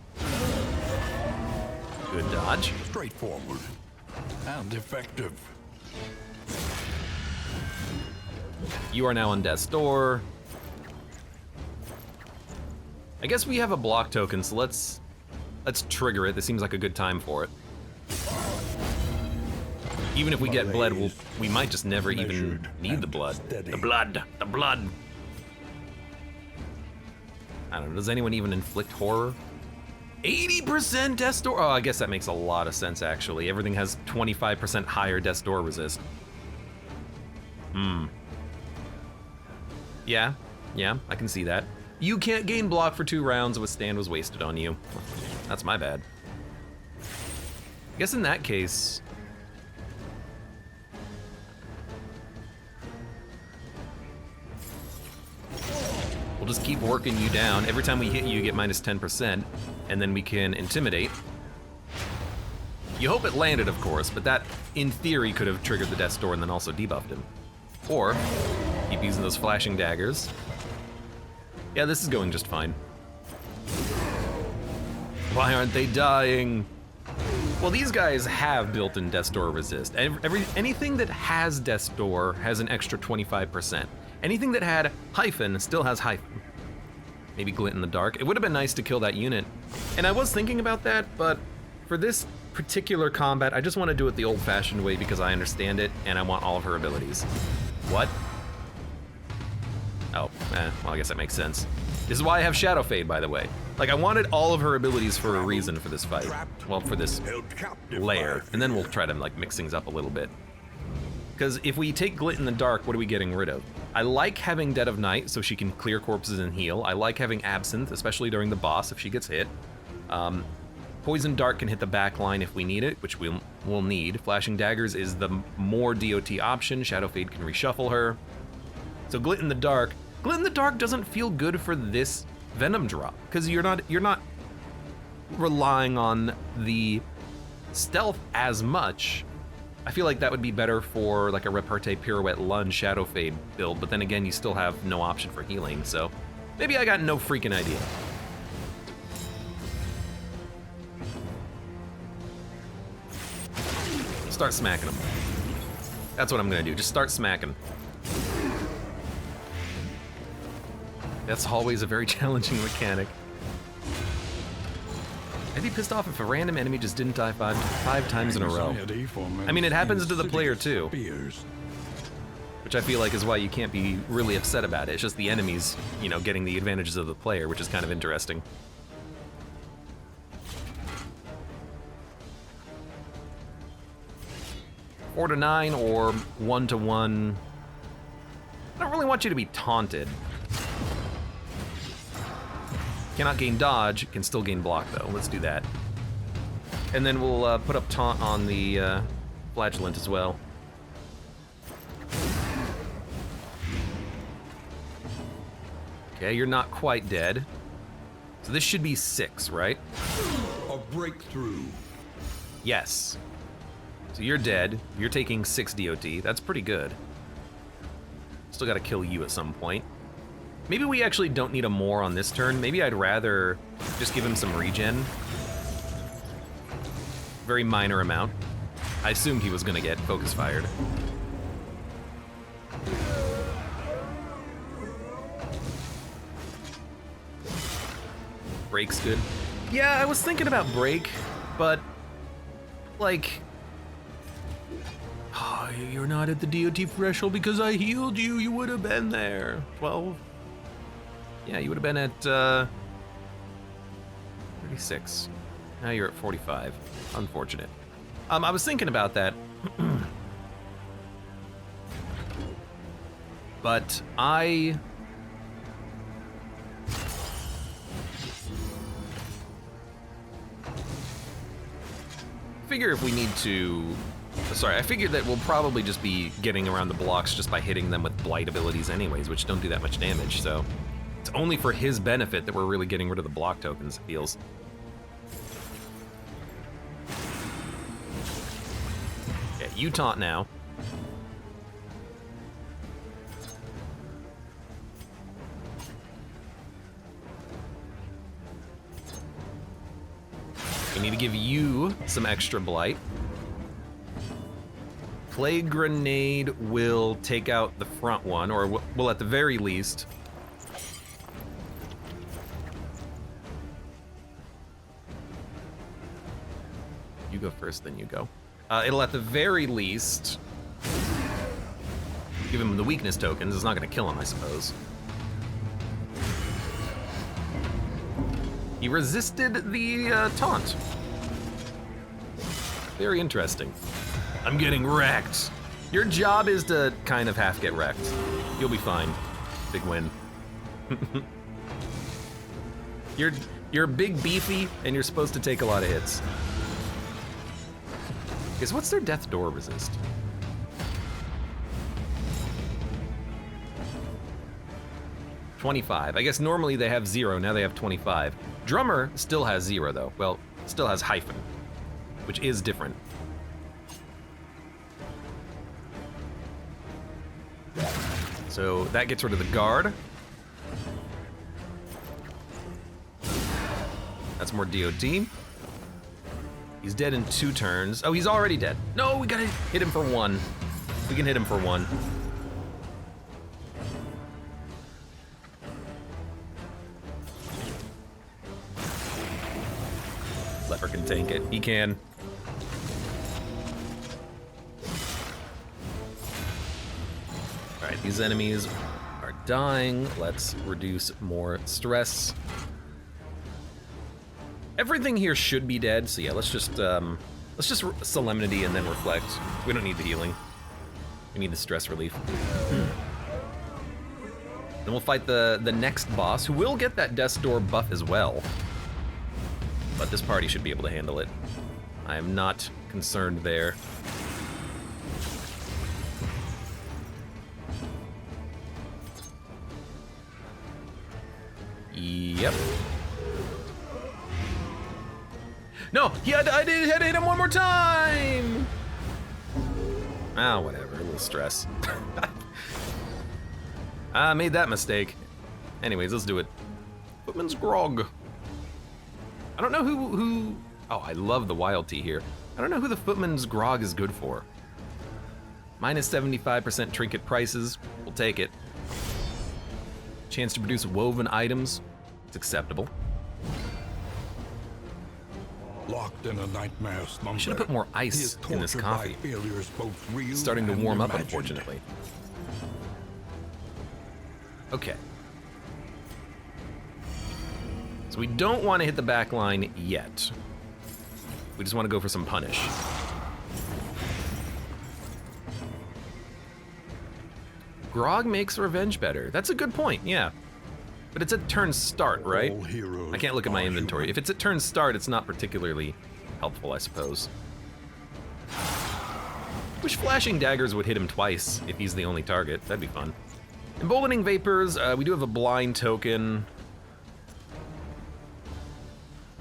Good dodge. Straightforward and effective. You are now on Death's Door. I guess we have a block token, so let's trigger it. This seems like a good time for it. Even if we get bled, we might just never even need the blood. The blood. I don't know, does anyone even inflict horror? 80% Death's Door? Oh, I guess that makes a lot of sense, actually. Everything has 25% higher Death's Door resist. Yeah, I can see that. You can't gain block for 2 rounds. Withstand was wasted on you. That's my bad. I guess in that case... we'll just keep working you down. Every time we hit you, you get minus 10%, and then we can Intimidate. You hope it landed, of course, but that, in theory, could have triggered the Death's Door and then also debuffed him. Or, keep using those Flashing Daggers. Yeah, this is going just fine. Why aren't they dying? Well, these guys have built-in Death's Door resist. Anything that has Death's Door has an extra 25%. Anything that had hyphen still has hyphen. Maybe Glint in the Dark. It would have been nice to kill that unit. And I was thinking about that, but for this particular combat. I just want to do it the old-fashioned way because I understand it, and I want all of her abilities. What? Oh, well, I guess that makes sense. This is why I have Shadow Fade, by the way. Like, I wanted all of her abilities for a reason for this fight. Well, for this lair. And then we'll try to, like, mix things up a little bit. Because if we take Glit in the Dark, what are we getting rid of? I like having Dead of Night, so she can clear corpses and heal. I like having Absinthe, especially during the boss if she gets hit. Poison Dart can hit the back line if we need it, which we'll need. Flashing Daggers is the more DOT option. Shadow Fade can reshuffle her. So Glit in the Dark. Glit in the Dark doesn't feel good for this Venom drop, because you're not relying on the stealth as much. I feel like that would be better for like a Repartee Pirouette Lunge Shadow Fade build, but then again, you still have no option for healing, so maybe I got no freaking idea. Start smacking them. That's what I'm gonna do, just start smacking. That's always a very challenging mechanic. I'd be pissed off if a random enemy just didn't die five times in a row. I mean, it happens to the player too. Which I feel like is why you can't be really upset about it. It's just the enemies, you know, getting the advantages of the player, which is kind of interesting. Four to 9 or 1 to 1. I don't really want you to be taunted. Cannot gain dodge, can still gain block though. Let's do that. And then we'll put up taunt on the flagellant as well. Okay, you're not quite dead. So this should be 6, right? A breakthrough. Yes. So you're dead. You're taking 6 DOT. That's pretty good. Still gotta kill you at some point. Maybe we actually don't need a more on this turn. Maybe I'd rather just give him some regen. Very minor amount. I assumed he was gonna get focus fired. Break's good. Yeah, I was thinking about break, but like, oh, you're not at the DOT threshold because I healed you. You would have been there. 12. Yeah, you would have been at 36. Now you're at 45. Unfortunate. I was thinking about that. But I figure if we need to... Sorry, I figured that we'll probably just be getting around the blocks just by hitting them with blight abilities anyways, which don't do that much damage, so... It's only for his benefit that we're really getting rid of the block tokens, it feels. Yeah, you taunt now. We need to give you some extra blight. Plague Grenade will take out the front one, or will at the very least... You go first, then you go. It'll at the very least give him the weakness tokens. It's not gonna kill him, I suppose. He resisted the taunt. Very interesting. I'm getting wrecked. Your job is to kind of half get wrecked. You'll be fine. Big win. You're big beefy and you're supposed to take a lot of hits. Because what's their death door resist? $25. I guess normally they have 0, now they have 25. Drummer still has 0 though. Well, still has hyphen, which is different. So that gets rid of the guard. That's more DOT. He's dead in 2 turns. Oh, he's already dead. No, we gotta hit him for 1. We can hit him for 1. Leper can tank it. He can. These enemies are dying. Let's reduce more stress. Everything here should be dead, so yeah, let's just solemnity and then reflect. We don't need the healing. We need the stress relief. Then we'll fight the next boss, who will get that Death's Door buff as well. But this party should be able to handle it. I am not concerned there. Yep. No, I did hit him one more time! Ah, whatever, a little stress. I made that mistake. Anyways, let's do it. Footman's Grog. I don't know who... Oh, I love the wild tea here. I don't know who the Footman's Grog is good for. Minus 75% trinket prices. We'll take it. Chance to produce woven items. It's acceptable. Locked in a nightmare slumber. I should have put more ice in this coffee. It's starting to warm up, unfortunately. Okay. So we don't want to hit the back line yet. We just want to go for some punish. Grog makes revenge better. That's a good point, yeah. But it's at turn start, right? I can't look at my inventory. If it's at turn start, it's not particularly helpful, I suppose. Wish flashing daggers would hit him twice if he's the only target. That'd be fun. Emboldening Vapors, we do have a blind token.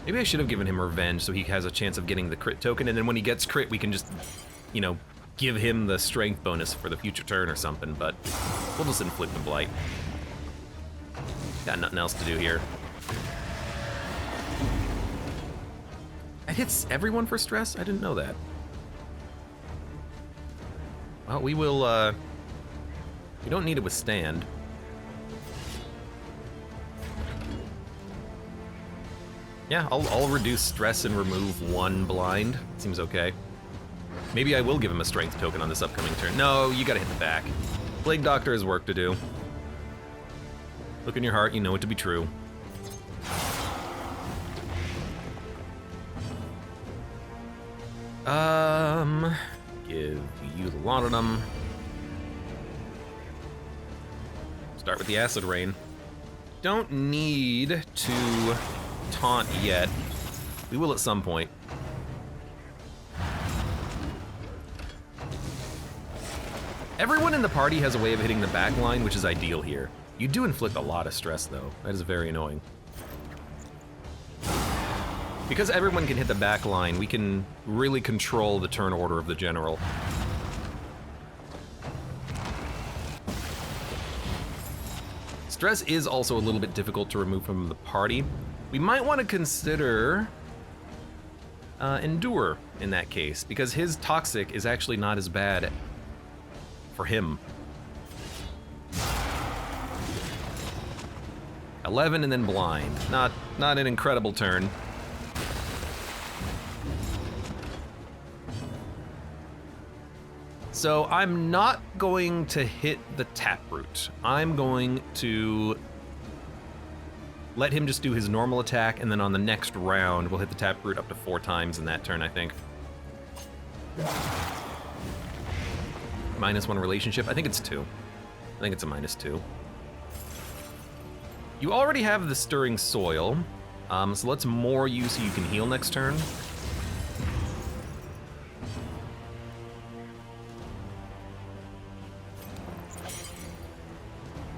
Maybe I should have given him revenge so he has a chance of getting the crit token, and then when he gets crit, we can just, you know, give him the strength bonus for the future turn or something, but we'll just inflict the blight. Got nothing else to do here. It hits everyone for stress? I didn't know that. Well, we will, we don't need to withstand. Yeah, I'll reduce stress and remove one blind. Seems okay. Maybe I will give him a strength token on this upcoming turn. No, you gotta hit the back. Plague Doctor has work to do. Look in your heart, you know it to be true. Give you the Laudanum. Start with the Acid Rain. Don't need to taunt yet. We will at some point. Everyone in the party has a way of hitting the back line, which is ideal here. You do inflict a lot of stress, though. That is very annoying. Because everyone can hit the back line, we can really control the turn order of the general. Stress is also a little bit difficult to remove from the party. We might want to consider Endure in that case, because his Toxic is actually not as bad for him. 11 and then blind. Not an incredible turn. So I'm not going to hit the Taproot. I'm going to let him just do his normal attack, and then on the next round, we'll hit the Taproot up to 4 times in that turn, I think. -1 relationship? I think it's 2. I think it's a -2. You already have the Stirring Soil, so let's more you so you can heal next turn.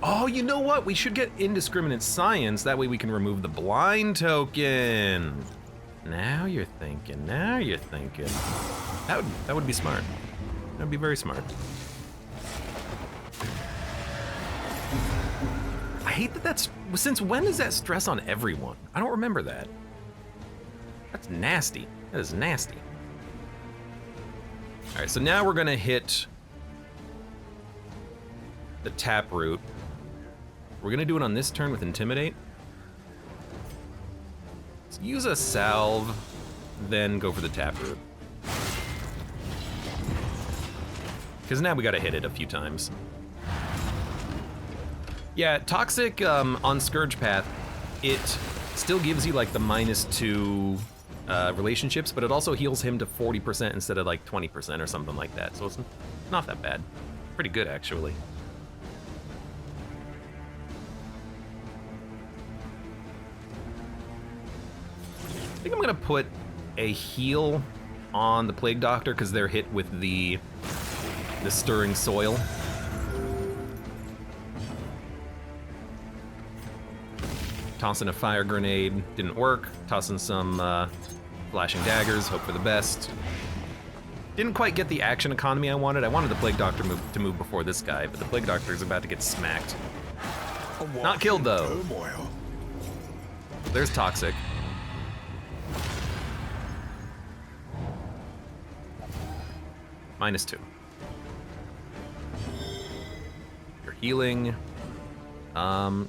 Oh, you know what? We should get Indiscriminate Science. That way we can remove the blind token. Now you're thinking. Now you're thinking. That would be smart. That would be very smart. I hate that that's... Since when is that stress on everyone? I don't remember that. That's nasty. That is nasty. All right, so now we're gonna hit the Taproot. We're gonna do it on this turn with Intimidate. Let's use a Salve, then go for the Taproot. Because now we gotta hit it a few times. Yeah, Toxic on Scourge Path, it still gives you like the -2 relationships, but it also heals him to 40% instead of like 20% or something like that. So it's not that bad. Pretty good, actually. I think I'm gonna put a heal on the Plague Doctor because they're hit with the Stirring Soil. Tossing a fire grenade, didn't work. Tossing some flashing daggers, hope for the best. Didn't quite get the action economy I wanted. I wanted the Plague Doctor to move before this guy, but the Plague Doctor is about to get smacked. Not killed though. There's Toxic. -2. You're healing.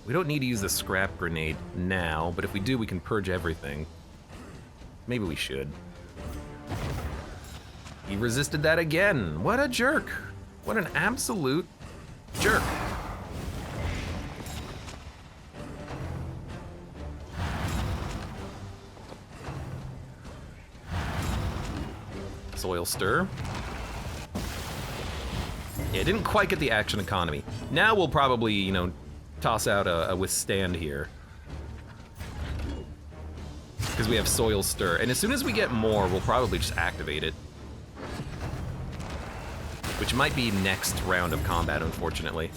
We don't need to use the scrap grenade now, but if we do, we can purge everything. Maybe we should. He resisted that again. What a jerk. What an absolute jerk. Soil Stir. Yeah, didn't quite get the action economy. Now we'll probably, you know, toss out a withstand here. Because we have Soil Stir. And as soon as we get more, we'll probably just activate it. Which might be next round of combat, unfortunately.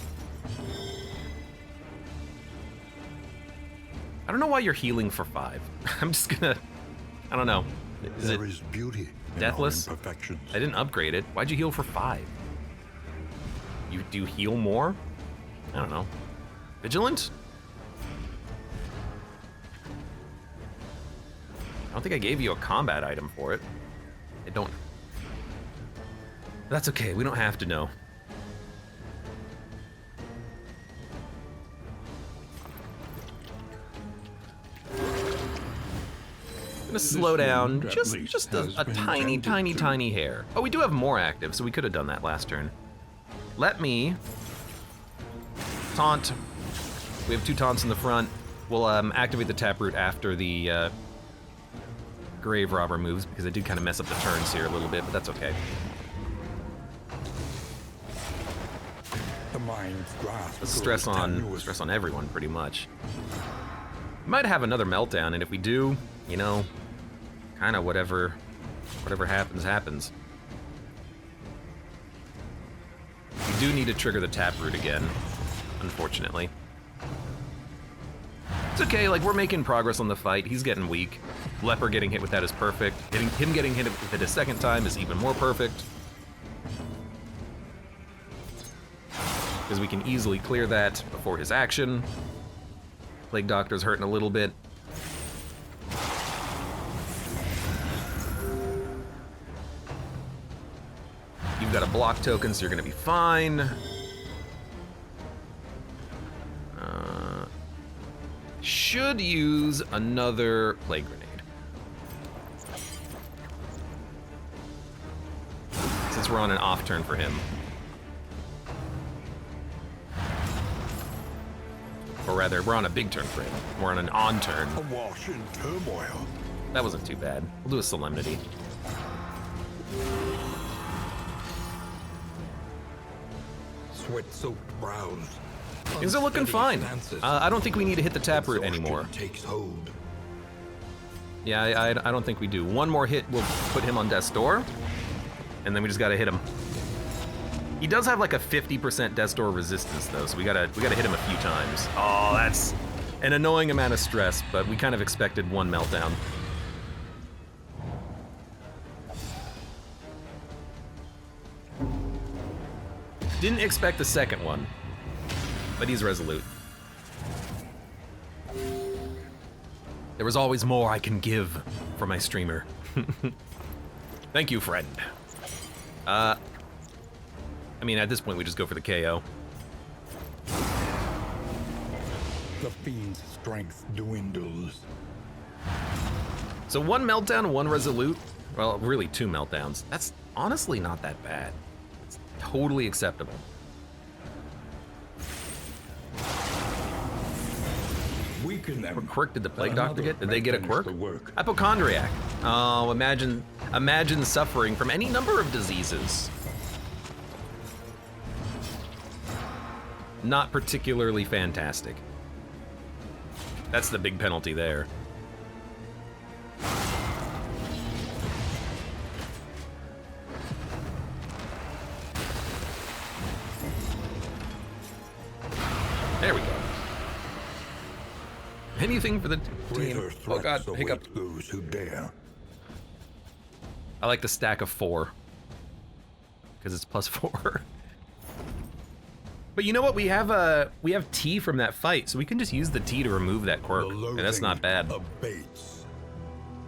I don't know why you're healing for 5. I'm just gonna... I don't know. There is beauty in Deathless? our imperfections. I didn't upgrade it. Why'd you heal for 5? Do you heal more? I don't know. Vigilant? I don't think I gave you a combat item for it. I don't. That's okay, we don't have to know. I'm gonna slow down just a tiny hair. Oh, we do have more active, so we could have done that last turn. Let me taunt. We have 2 taunts in the front. We'll activate the Taproot after the Grave Robber moves, because I did kind of mess up the turns here a little bit, but that's okay. The mind's grasp. Stress on everyone, pretty much. We might have another meltdown, and if we do, you know, kind of whatever happens, happens. We do need to trigger the Taproot again, unfortunately. It's okay, like, we're making progress on the fight. He's getting weak. Leper getting hit with that is perfect. Him getting hit with it a second time is even more perfect. Because we can easily clear that before his action. Plague Doctor's hurting a little bit. You've got a block token, so you're gonna be fine. Should use another Plague Grenade. Since we're on an off turn for him. Or rather, we're on a big turn for him. We're on an on turn. Awash in turmoil. That wasn't too bad. We'll do a Solemnity. Sweat-soaked brows. Things are looking fine. I don't think we need to hit the Taproot anymore. Takes hold. Yeah, I don't think we do. One more hit will put him on Death's Door, and then we just gotta hit him. He does have like a 50% Death's Door resistance though, so we gotta hit him a few times. Oh, that's an annoying amount of stress, but we kind of expected one meltdown. Didn't expect the second one, but he's resolute. There was always more I can give for my streamer. Thank you, friend. I mean, at this point, we just go for the KO. The fiend's strength dwindles. So 1 meltdown, 1 resolute. Well, really 2 meltdowns. That's honestly not that bad. It's totally acceptable. weaken them. What quirk did the Plague Doctor Another get? Did they get a may quirk? finish the work. Hypochondriac. Oh, imagine suffering from any number of diseases. Not particularly fantastic. That's the big penalty there. There we go. Anything for the team. Oh god, hiccup. Those who dare. I like the stack of 4. Because it's +4. But you know what? We have tea from that fight, so we can just use the tea to remove that quirk. And that's not bad. Abates.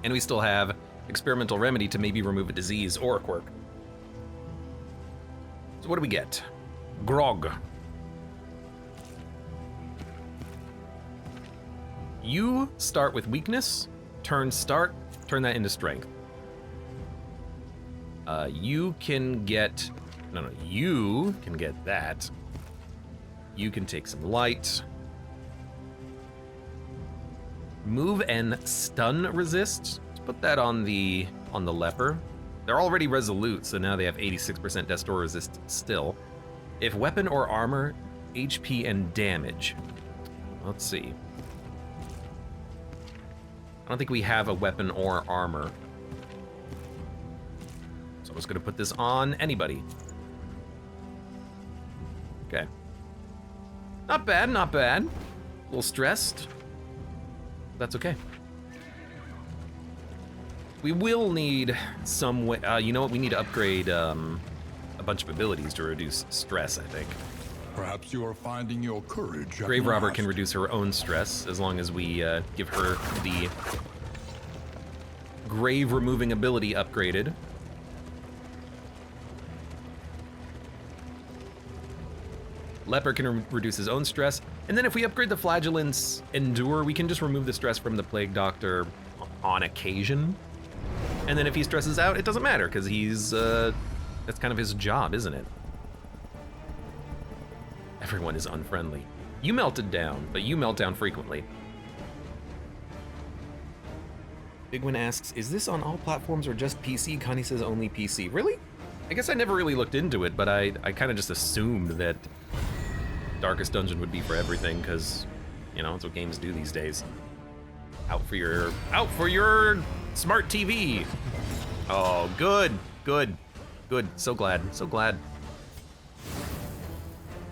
And we still have experimental remedy to maybe remove a disease or a quirk. So what do we get? Grog. You start with weakness, turn that into strength. You can get that. You can take some light. Move and stun resist. Let's put that on the leper. They're already resolute, so now they have 86% Destor resist still. If weapon or armor, HP and damage. Let's see. I don't think we have a weapon or armor. So I'm just gonna put this on anybody. Okay. Not bad, not bad. A little stressed. That's okay. We will need some way, you know what, we need to upgrade a bunch of abilities to reduce stress, I think. Perhaps you are finding your courage. Grave Robber can reduce her own stress as long as we give her the grave removing ability upgraded. Leper can reduce his own stress, and then if we upgrade the Flagellant's Endure, we can just remove the stress from the Plague Doctor on occasion. And then if he stresses out, it doesn't matter, because he's, that's kind of his job, isn't it? Everyone is unfriendly. You melted down, but you melt down frequently. Bigwin asks, is this on all platforms or just PC? Connie says only PC. Really? I guess I never really looked into it, but I kind of just assumed that Darkest Dungeon would be for everything, because, you know, that's what games do these days. Out for your smart TV. Oh, good. So glad.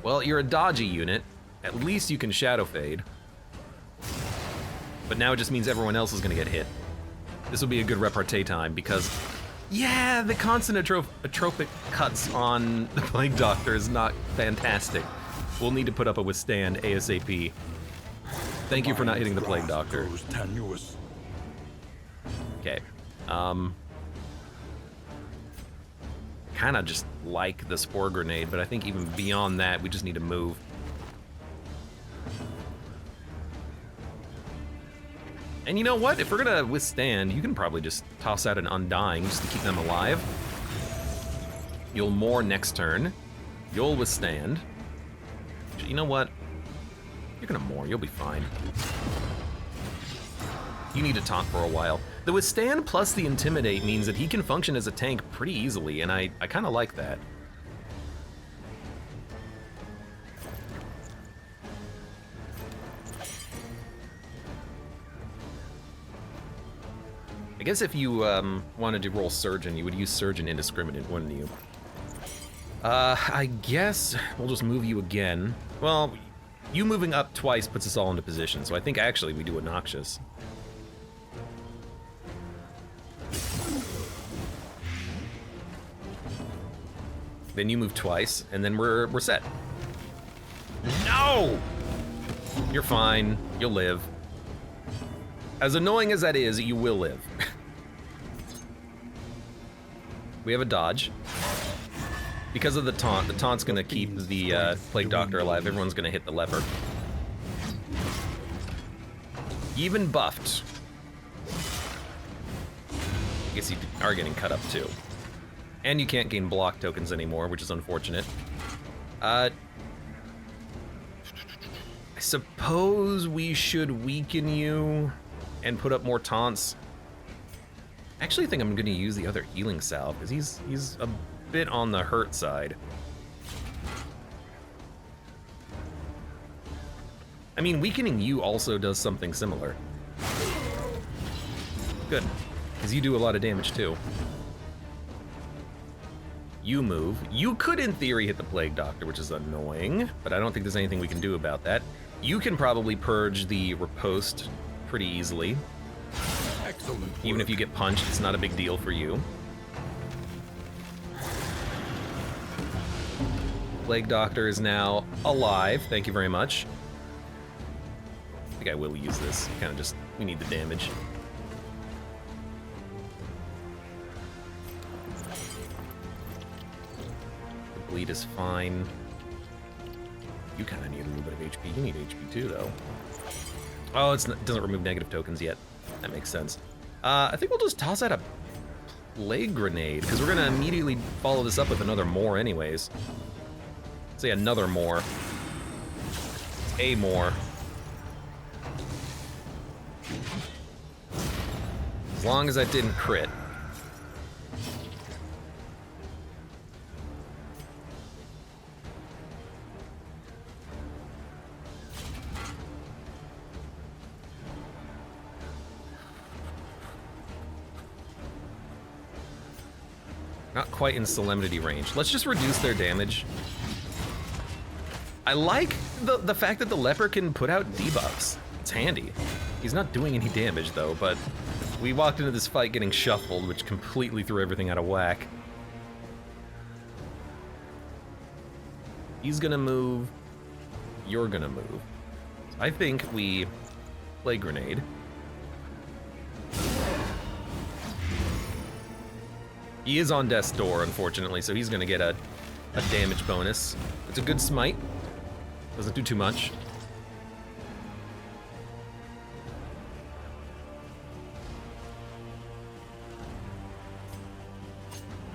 Well, you're a dodgy unit. At least you can shadow fade. But now it just means everyone else is gonna get hit. This will be a good repartee time because, yeah, the constant atropic cuts on the Plague Doctor is not fantastic. We'll need to put up a withstand ASAP. Thank you for not hitting the Plague Doctor. Okay. Kind of just like the Spore Grenade, but I think even beyond that, we just need to move. And you know what? If we're gonna withstand, you can probably just toss out an Undying just to keep them alive. You'll Moor next turn. You'll withstand. You know what? You're gonna Moor, you'll be fine. You need to taunt for a while. The withstand plus the intimidate means that he can function as a tank pretty easily, and I kind of like that. I guess if you wanted to roll Surgeon, you would use Surgeon Indiscriminate, wouldn't you? I guess we'll just move you again. Well, you moving up twice puts us all into position, so I think actually we do a Noxious. Then you move twice, and then we're set. No! You're fine. You'll live. As annoying as that is, you will live. We have a dodge. Because of the taunt's gonna keep the Plague Doctor alive. Everyone's gonna hit the leper. Even buffed. I guess you are getting cut up too. And you can't gain block tokens anymore, which is unfortunate. I suppose we should weaken you and put up more taunts. I actually think I'm going to use the other healing salve because he's a bit on the hurt side. I mean, weakening you also does something similar. Good, because you do a lot of damage too. You move. You could, in theory, hit the Plague Doctor, which is annoying, but I don't think there's anything we can do about that. You can probably purge the riposte pretty easily. Excellent work. Even if you get punched, it's not a big deal for you. Plague Doctor is now alive. Thank you very much. I think I will use this. Kind of just, we need the damage. The bleed is fine. You kind of need a little bit of HP. You need HP too, though. Oh, it doesn't remove negative tokens yet. That makes sense. I think we'll just toss out a plague grenade, because we're going to immediately follow this up with another more anyways. Say another more. It's a more. As long as that didn't crit. Not quite in Solemnity range. Let's just reduce their damage. I like the fact that the leper can put out debuffs. It's handy. He's not doing any damage though, but we walked into this fight getting shuffled, which completely threw everything out of whack. He's gonna move. You're gonna move. So I think we play grenade. He is on death's door, unfortunately, so he's gonna get a damage bonus. It's a good smite. Doesn't do too much.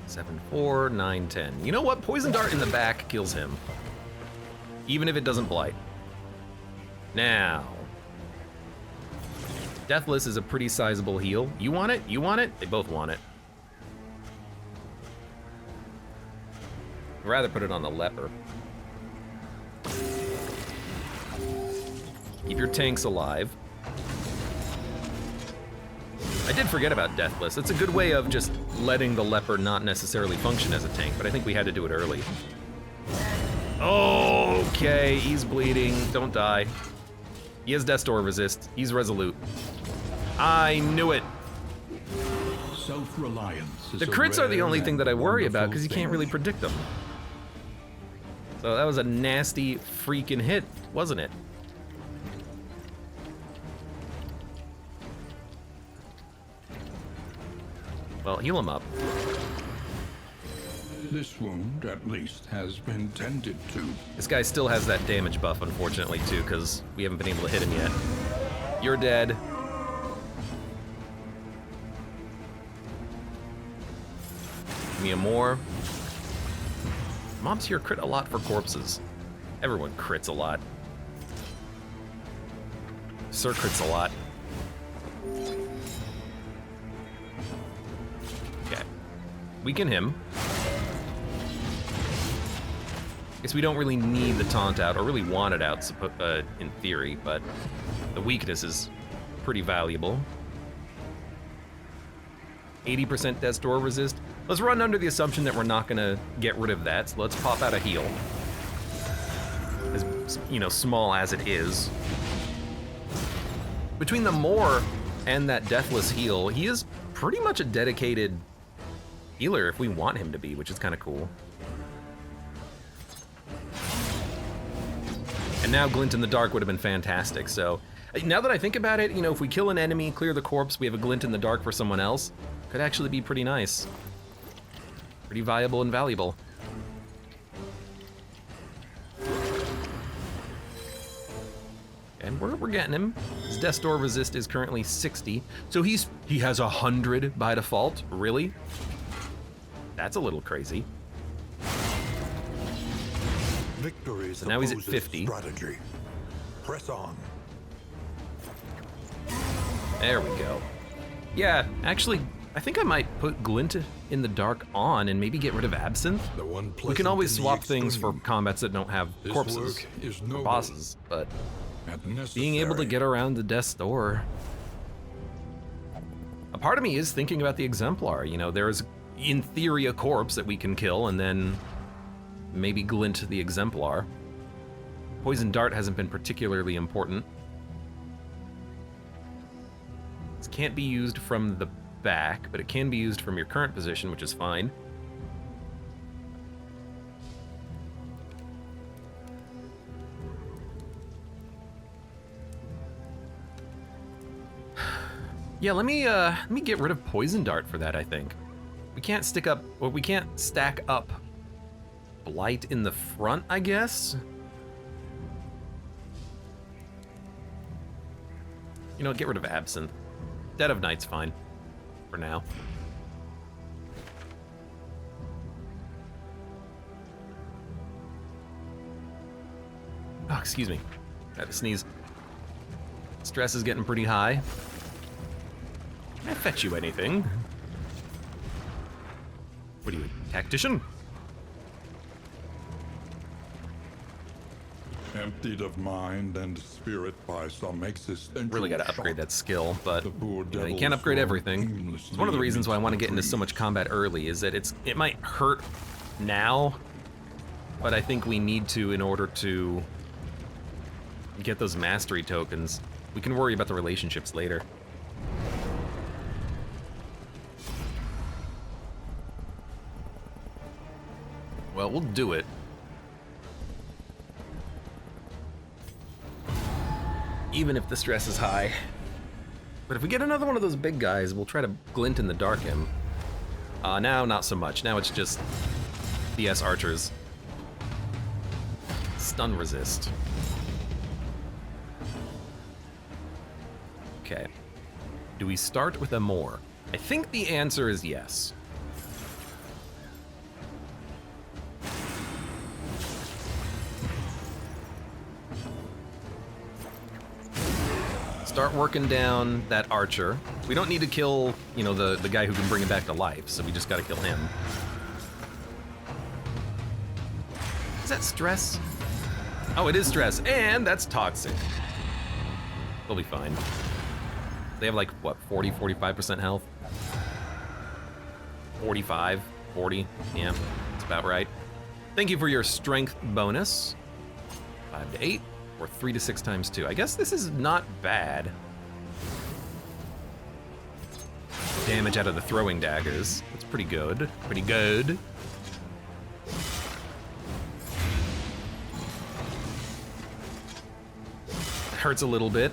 Seven, 4, 9, 10. You know what? Poison Dart in the back kills him. Even if it doesn't blight. Now. Deathless is a pretty sizable heal. You want it? You want it? They both want it. I'd rather put it on the leper. Keep your tanks alive. I did forget about Deathless. It's a good way of just letting the leper not necessarily function as a tank, but I think we had to do it early. Okay, he's bleeding. Don't die. He has Death's Door resist. He's resolute. I knew it. Self-reliance. The crits are the only thing that I worry about because you can't really predict them. So that was a nasty freaking hit, wasn't it? Well, heal him up. This wound, at least, has been tended to. This guy still has that damage buff, unfortunately, too, because we haven't been able to hit him yet. You're dead. Give me a more. Mobs here crit a lot for corpses. Everyone crits a lot. Sir crits a lot. Okay. Weaken him. Guess we don't really need the taunt out, or really want it out, in theory, but the weakness is pretty valuable. 80% Death's Door resist. Let's run under the assumption that we're not gonna get rid of that, so let's pop out a heal. As, you know, small as it is. Between the Moor and that Deathless heal, he is pretty much a dedicated healer if we want him to be, which is kind of cool. And now Glint in the Dark would have been fantastic, so now that I think about it, you know, if we kill an enemy, clear the corpse, we have a Glint in the Dark for someone else, could actually be pretty nice. Pretty viable and valuable. And we're getting him. His Death's Door resist is currently 60, so he has 100 by default. Really? That's a little crazy. Victory So now he's at supposes 50. Strategy. Press on. There we go. Yeah, actually, I think I might put Glint in the Dark on and maybe get rid of Absinthe. We can always swap things for combats that don't have corpses or bosses, but being able to get around the death's door. A part of me is thinking about the Exemplar. You know, there's in theory a corpse that we can kill and then maybe Glint the Exemplar. Poison Dart hasn't been particularly important. This can't be used from the back, but it can be used from your current position, which is fine. Yeah, let me get rid of Poison Dart for that, I think. We can't stack up Blight in the front, I guess. You know, get rid of Absinthe. Dead of Night's fine for now. Oh, excuse me. Had to sneeze. Stress is getting pretty high. Can I fetch you anything? What are you, a tactician? Emptied of mind and spirit by some existential Really got to upgrade that skill, but The poor you devil can't upgrade so everything. aimlessly It's one of the reasons why I want to amidst get into so much combat early, is that it might hurt now, but I think we need to in order to get those mastery tokens. We can worry about the relationships later. Well, we'll do it. Even if the stress is high. But if we get another one of those big guys, we'll try to Glint in the Dark him. Now, not so much. Now it's just BS archers. Stun resist. Okay. Do we start with a more? I think the answer is yes. Start working down that archer. We don't need to kill, you know, the guy who can bring him back to life, so we just gotta kill him. Is that stress? Oh, it is stress, and that's toxic. They'll be fine. They have like, what, 40, 45% health? 45, 40, yeah, that's about right. Thank you for your strength bonus. 5 to 8. Or 3 to 6 times 2. I guess this is not bad. Damage out of the throwing daggers. That's pretty good. Pretty good. Hurts a little bit.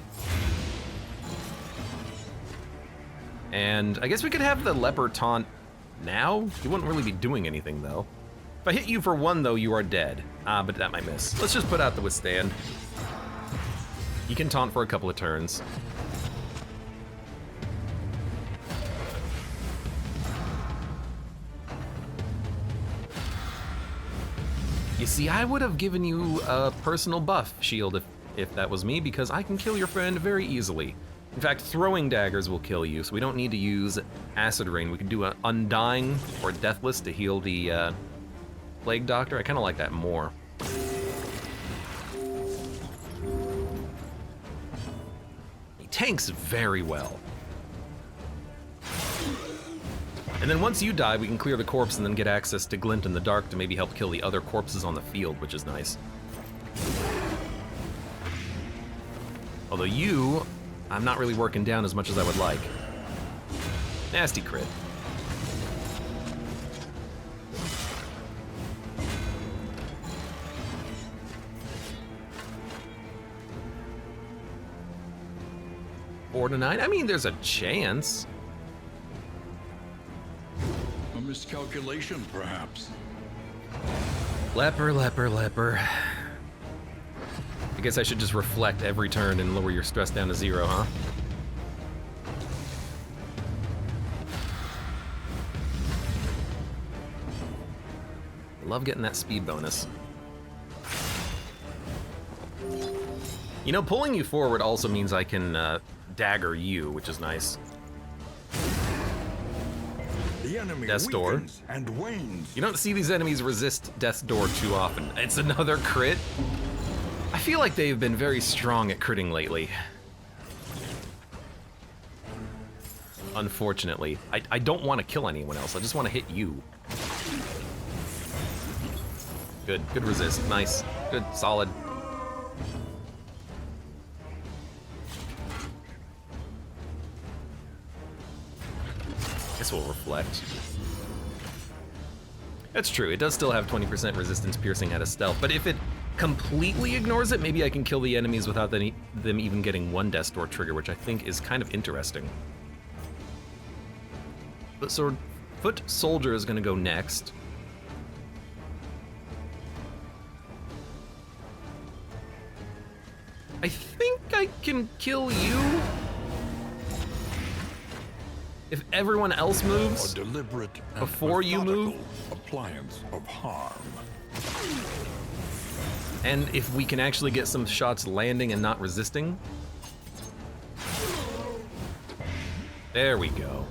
And I guess we could have the leper taunt now. You wouldn't really be doing anything though. If I hit you for 1 though, you are dead. But that might miss. Let's just put out the withstand. You can taunt for a couple of turns. You see, I would have given you a personal buff shield if that was me, because I can kill your friend very easily. In fact, throwing daggers will kill you, so we don't need to use Acid Rain. We can do an Undying or Deathless to heal the Plague Doctor. I kind of like that more. Tanks very well. And then once you die, we can clear the corpse and then get access to Glint in the Dark to maybe help kill the other corpses on the field, which is nice. Although you, I'm not really working down as much as I would like. Nasty crit. Four to 9? I mean, there's a chance. A miscalculation, perhaps. Leper, leper, leper. I guess I should just reflect every turn and lower your stress down to 0, huh? Love getting that speed bonus. You know, pulling you forward also means I can dagger you, which is nice. The enemy Death's Door. weakens and wanes. You don't see these enemies resist Death's Door too often. It's another crit. I feel like they've been very strong at critting lately. Unfortunately. I don't want to kill anyone else. I just want to hit you. Good. Good resist. Nice. Good. Solid. This will reflect. That's true. It does still have 20% resistance piercing at a stealth, but if it completely ignores it, maybe I can kill the enemies without them even getting one Death's Door trigger, which I think is kind of interesting. But so Foot Soldier is going to go next. I think I can kill you if everyone else moves A deliberate and before you move. appliance of harm. And if we can actually get some shots landing and not resisting. There we go.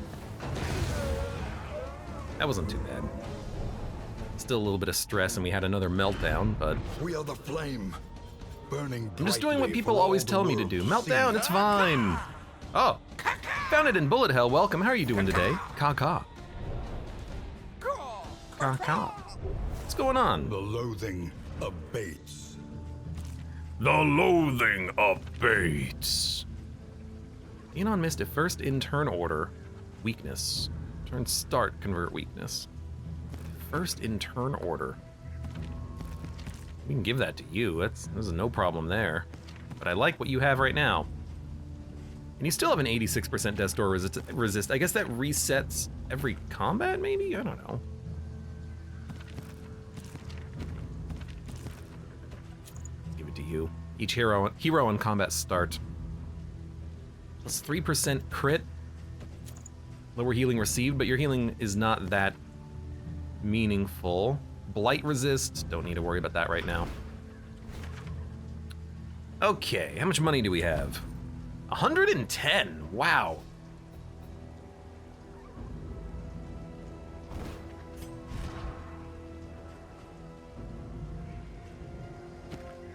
That wasn't too bad. Still a little bit of stress and we had another meltdown, but We are the flame, burning. I'm just doing what brightly people for all always the tell me to world do. see. Meltdown, it's fine. Oh, found it in Bullet Hell. Welcome. How are you doing today? Caw-caw. Caw-caw. What's going on? The loathing abates. The loathing abates. Enon missed it. First in turn order, weakness. Turn start, convert weakness. First in turn order. We can give that to you. There's no problem there. But I like what you have right now. And you still have an 86% Death's Door resist. I guess that resets every combat, maybe? I don't know. Give it to you. Each hero on combat start. Plus 3% crit. Lower healing received, but your healing is not that meaningful. Blight resist, don't need to worry about that right now. Okay, how much money do we have? 110, wow.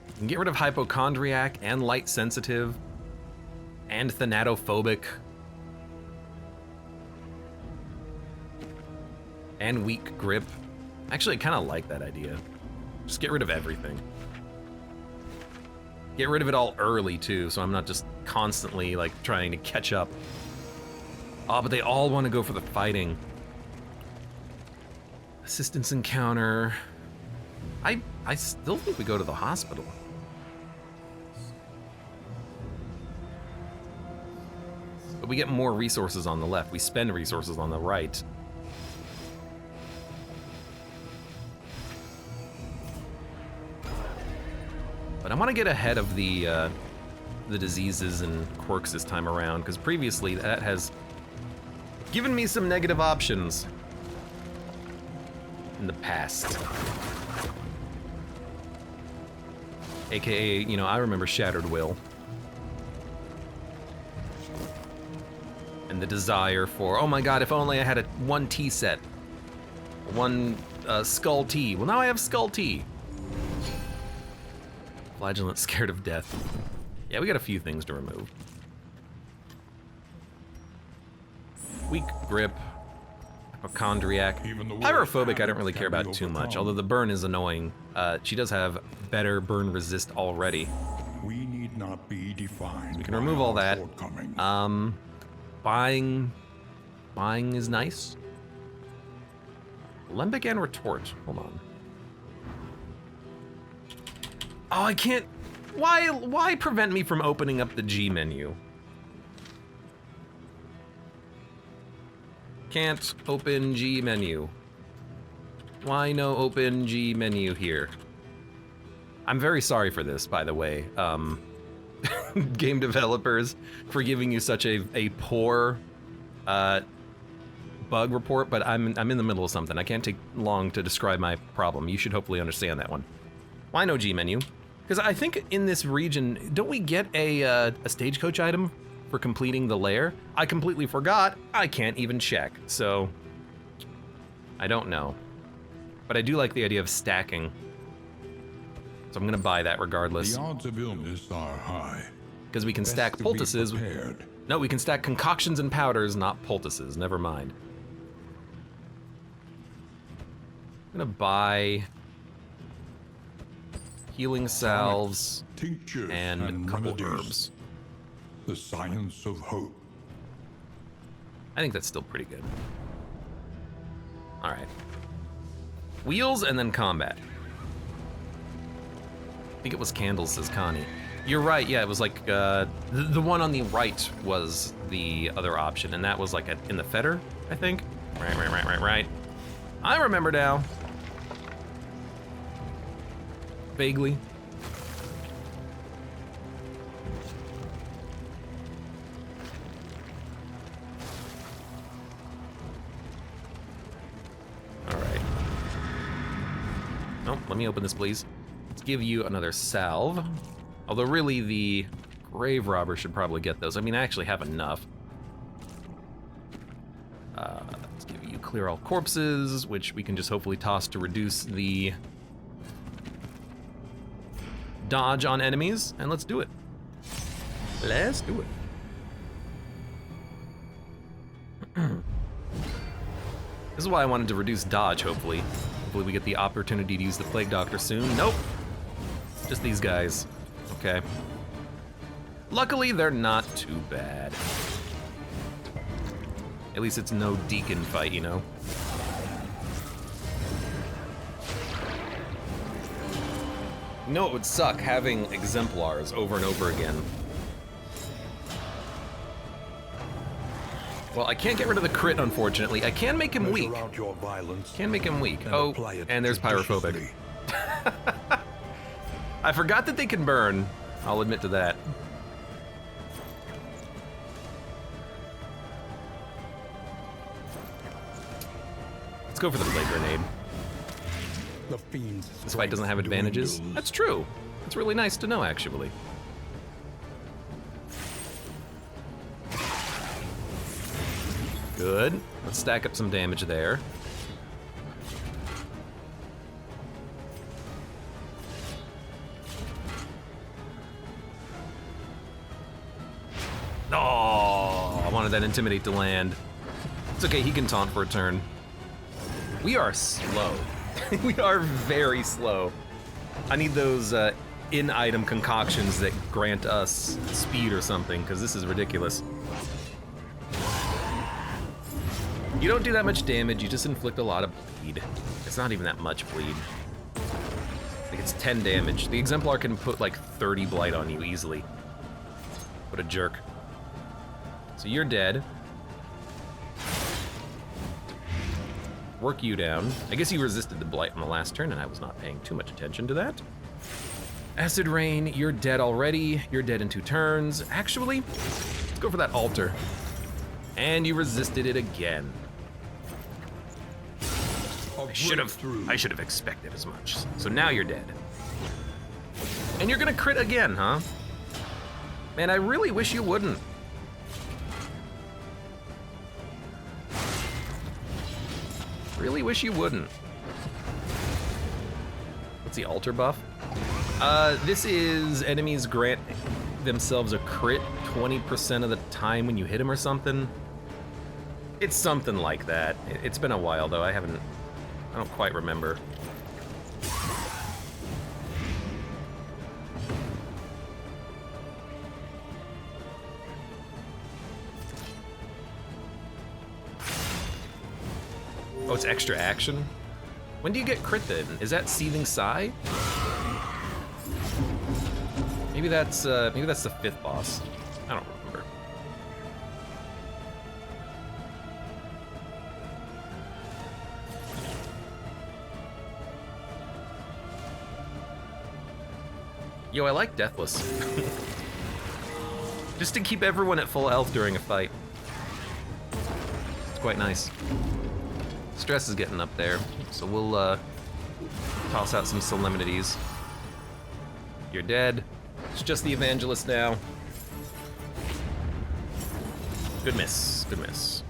You can get rid of hypochondriac and light sensitive and thanatophobic. And weak grip. Actually, I kind of like that idea. Just get rid of everything. Get rid of it all early, too, so I'm not just constantly, like, trying to catch up. Oh, but they all want to go for the fighting. Assistance encounter. I still think we go to the hospital. But we get more resources on the left. We spend resources on the right. But I want to get ahead of the diseases and quirks this time around, because previously that has given me some negative options in the past. AKA, you know, I remember Shattered Will. And the desire for, oh my god, if only I had one tea set. One skull tea. Well, now I have skull tea. Flagellant, scared of death. Yeah, we got a few things to remove. Weak grip. Hypochondriac. Pyrophobic I don't really care about too much, although the burn is annoying. She does have better burn resist already. We need not be defined. We can remove all that. Buying is nice. Limbic and retort. Hold on. Oh, I can't. Why prevent me from opening up the G menu? Can't open G menu. Why no open G menu here? I'm very sorry for this, by the way. Game developers, for giving you such a poor bug report, but I'm in the middle of something. I can't take long to describe my problem. You should hopefully understand that one. Why no G menu? Because I think in this region, don't we get a stagecoach item for completing the lair? I completely forgot. I can't even check, so I don't know. But I do like the idea of stacking. So I'm gonna buy that regardless. The odds of illness are high. Because we can stack poultices. No, we can stack concoctions and powders, not poultices. Never mind. I'm gonna buy healing salves tinctures and a couple remedies. herbs. The science of hope. I think that's still pretty good. All right. Wheels and then combat. I think it was candles, says Connie. You're right, yeah, it was like, the one on the right was the other option, and that was like in the fetter, I think? Right. I remember now. Vaguely. All right. Oh, let me open this, please. Let's give you another salve. Although really the grave robber should probably get those. I mean, I actually have enough. Let's give you clear all corpses, which we can just hopefully toss to reduce the dodge on enemies, and let's do it. Let's do it. This is why I wanted to reduce dodge, hopefully. Hopefully we get the opportunity to use the Plague Doctor soon. Nope. Just these guys. Okay. Luckily, they're not too bad. At least it's no deacon fight, you know? You know it would suck having exemplars over and over again. Well, I can't get rid of the crit, unfortunately. I can make him weak. Can make him weak. Oh, and there's pyrophobic. I forgot that they can burn. I'll admit to that. Let's go for the blade grenade. The fiend's This fight doesn't have advantages. dwindles. That's true. It's really nice to know, actually. Good. Let's stack up some damage there. Oh, I wanted that intimidate to land. It's okay, he can taunt for a turn. We are slow. We are very slow. I need those in-item concoctions that grant us speed or something, because this is ridiculous. You don't do that much damage, you just inflict a lot of bleed. It's not even that much bleed. I think it's 10 damage. The Exemplar can put like 30 blight on you easily. What a jerk. So you're dead. Work you down. I guess you resisted the blight on the last turn and I was not paying too much attention to that. Acid Rain, you're dead already. You're dead in 2 turns. Actually, let's go for that altar. And you resisted it again. I should have expected as much. So now you're dead. And you're gonna crit again, huh? Man, I really wish you wouldn't. Really wish you wouldn't. What's the altar buff? This is enemies grant themselves a crit 20% of the time when you hit them or something. It's something like that. It's been a while though, I don't quite remember. Oh, it's extra action? When do you get crit then? Is that Seething Sigh? Maybe that's the 5th boss. I don't remember. Yo, I like Deathless. Just to keep everyone at full health during a fight. It's quite nice. Stress is getting up there, so we'll toss out some solemnities. You're dead. It's just the evangelist now. Good miss. Good miss.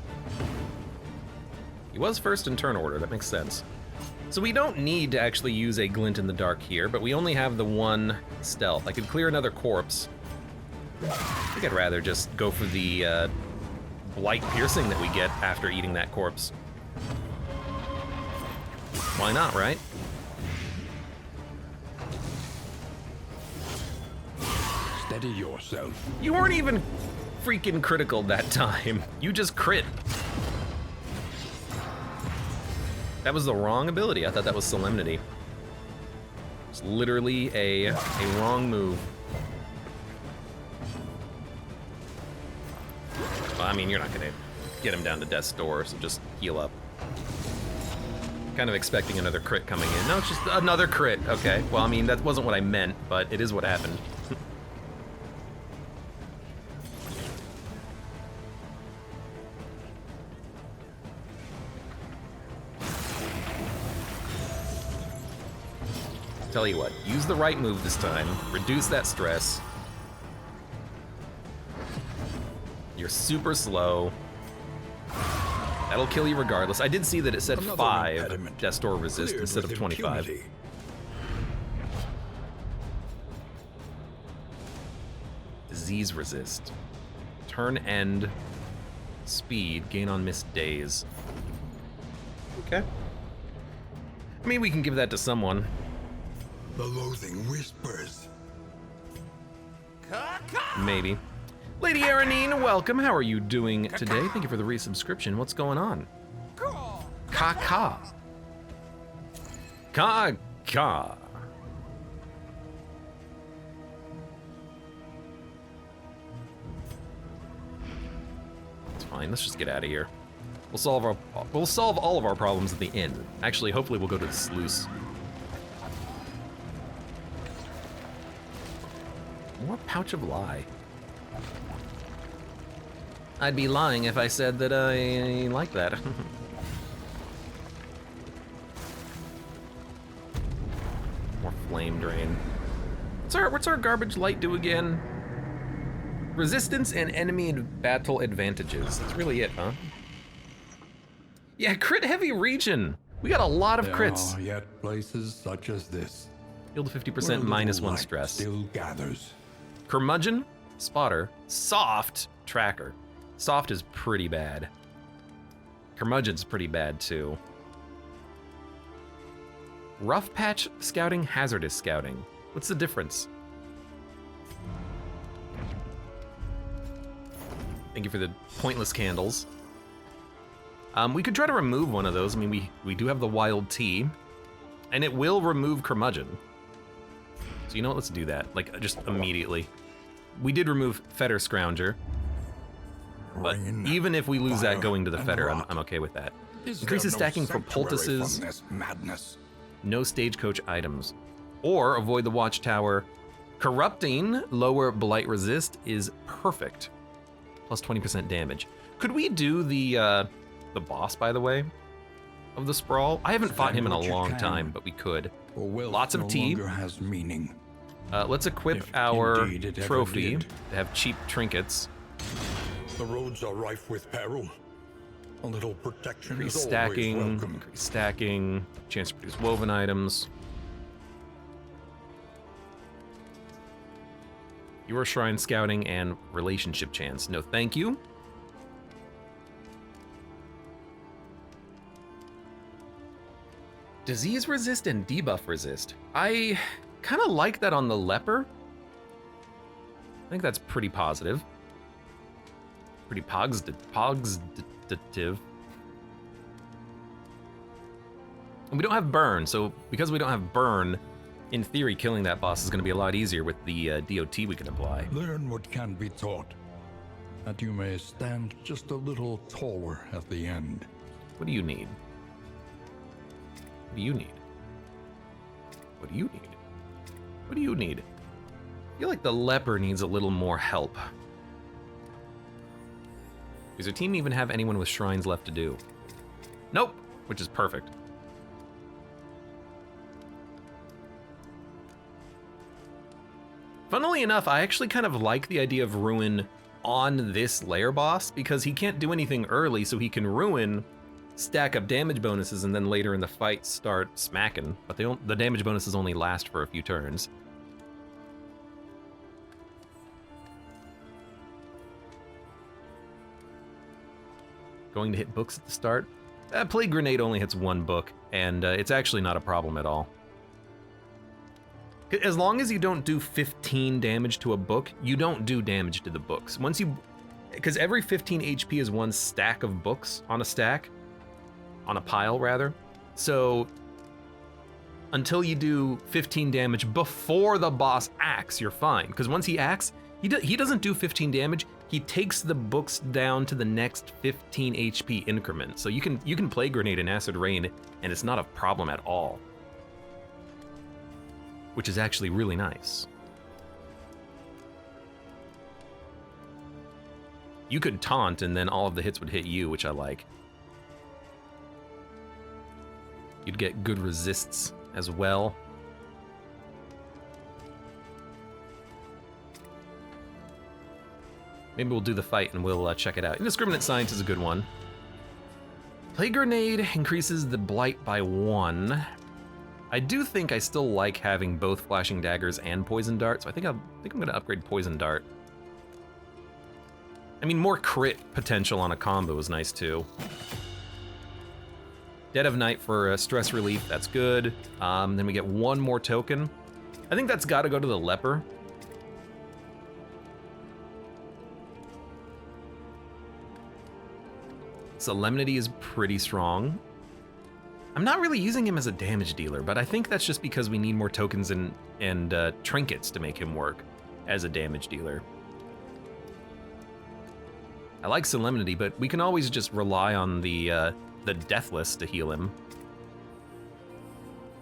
He was first in turn order. That makes sense. So we don't need to actually use a glint in the dark here, but we only have the one stealth. I could clear another corpse. I think I'd rather just go for the blight piercing that we get after eating that corpse. Why not, right? Steady yourself. You weren't even freaking critical that time. You just crit. That was the wrong ability. I thought that was Solemnity. It's literally a wrong move. Well, I mean, you're not gonna get him down to death's door, so just heal up. Kind of expecting another crit coming in. No, it's just another crit. Okay, well, I mean, that wasn't what I meant, but it is what happened. Tell you what, use the right move this time. Reduce that stress. You're super slow. That'll kill you regardless. I did see that it said 5 death's door resist instead of 25. Disease resist. Turn end. Speed. Gain on missed days. Okay. I mean, we can give that to someone. The loathing whispers. Maybe. Lady Aranine, welcome. How are you doing today? Thank you for the resubscription. What's going on? Ka-ka. Ka-ka. It's fine. Let's just get out of here. We'll solve all of our problems at the end. Actually, hopefully we'll go to the sluice. More pouch of lie. I'd be lying if I said that I like that. More flame drain. What's our garbage light do again? Resistance and enemy battle advantages. That's really it, huh? Yeah, crit heavy region. We got a lot of crits. There are yet places such as this. Healed 50% minus 1 stress. Still gathers. Curmudgeon, spotter, soft, tracker. Soft is pretty bad. Curmudgeon's pretty bad too. Rough patch scouting, hazardous scouting. What's the difference? Thank you for the pointless candles. We could try to remove one of those. I mean, we do have the wild tea, and it will remove curmudgeon. So you know what, let's do that, like just immediately. We did remove Fetter Scrounger, but even if we lose that going to the Fetter, I'm okay with that. Increases stacking for poultices, no stagecoach items, or avoid the watchtower. Corrupting, lower blight resist is perfect, plus 20% damage. Could we do the boss, by the way, of the Sprawl? I haven't fought him in a long time, but we could. Lots of tea. Has meaning. Let's equip our trophy to have cheap trinkets. The roads are rife with peril. A little protection Increase is stacking, always welcome. increase stacking, chance to produce woven items. Your shrine scouting and relationship chance. No, thank you. Disease resist and debuff resist. I kind of like that on the leper. I think that's pretty positive. Pretty positive. And we don't have burn, so because we don't have burn, in theory, killing that boss is going to be a lot easier with the DOT we can apply. Learn what can be taught, that you may stand just a little taller at the end. What do you need? What do you need? What do you need? What do you need? I feel like the leper needs a little more help. Does your team even have anyone with shrines left to do? Nope, which is perfect. Funnily enough, I actually kind of like the idea of Ruin on this lair boss because he can't do anything early, so he can Ruin, stack up damage bonuses, and then later in the fight start smacking. But the damage bonuses only last for a few turns. Going to hit books at the start. Plague Grenade only hits one book, and it's actually not a problem at all. As long as you don't do 15 damage to a book, you don't do damage to the books. Because every 15 HP is one stack of books on a stack, on a pile rather. So until you do 15 damage before the boss acts, you're fine. Because once he acts, he doesn't do 15 damage. He takes the books down to the next 15 HP increment. So you can Plague Grenade and Acid Rain, and it's not a problem at all. Which is actually really nice. You could taunt, and then all of the hits would hit you, which I like. You'd get good resists as well. Maybe we'll do the fight and we'll check it out. Indiscriminate Science is a good one. Plague Grenade increases the blight by 1. I do think I still like having both Flashing Daggers and Poison Dart, so I think I'm gonna upgrade Poison Dart. I mean, more crit potential on a combo is nice too. Dead of Night for stress relief, that's good. Then we get one more token. I think that's gotta go to the Leper. Solemnity is pretty strong. I'm not really using him as a damage dealer, but I think that's just because we need more tokens and trinkets to make him work as a damage dealer. I like Solemnity, but we can always just rely on the Deathless to heal him.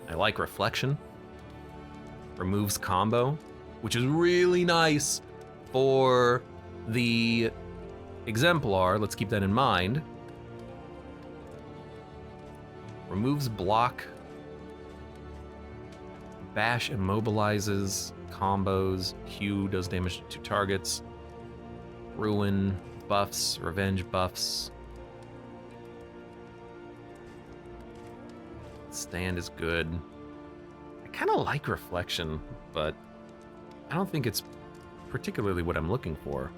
I like Reflection. Removes combo, which is really nice for the Exemplar. Let's keep that in mind. Removes block. Bash immobilizes combos. Q does damage to 2 targets. Ruin buffs, revenge buffs. Stand is good. I kind of like Reflection, but I don't think it's particularly what I'm looking for.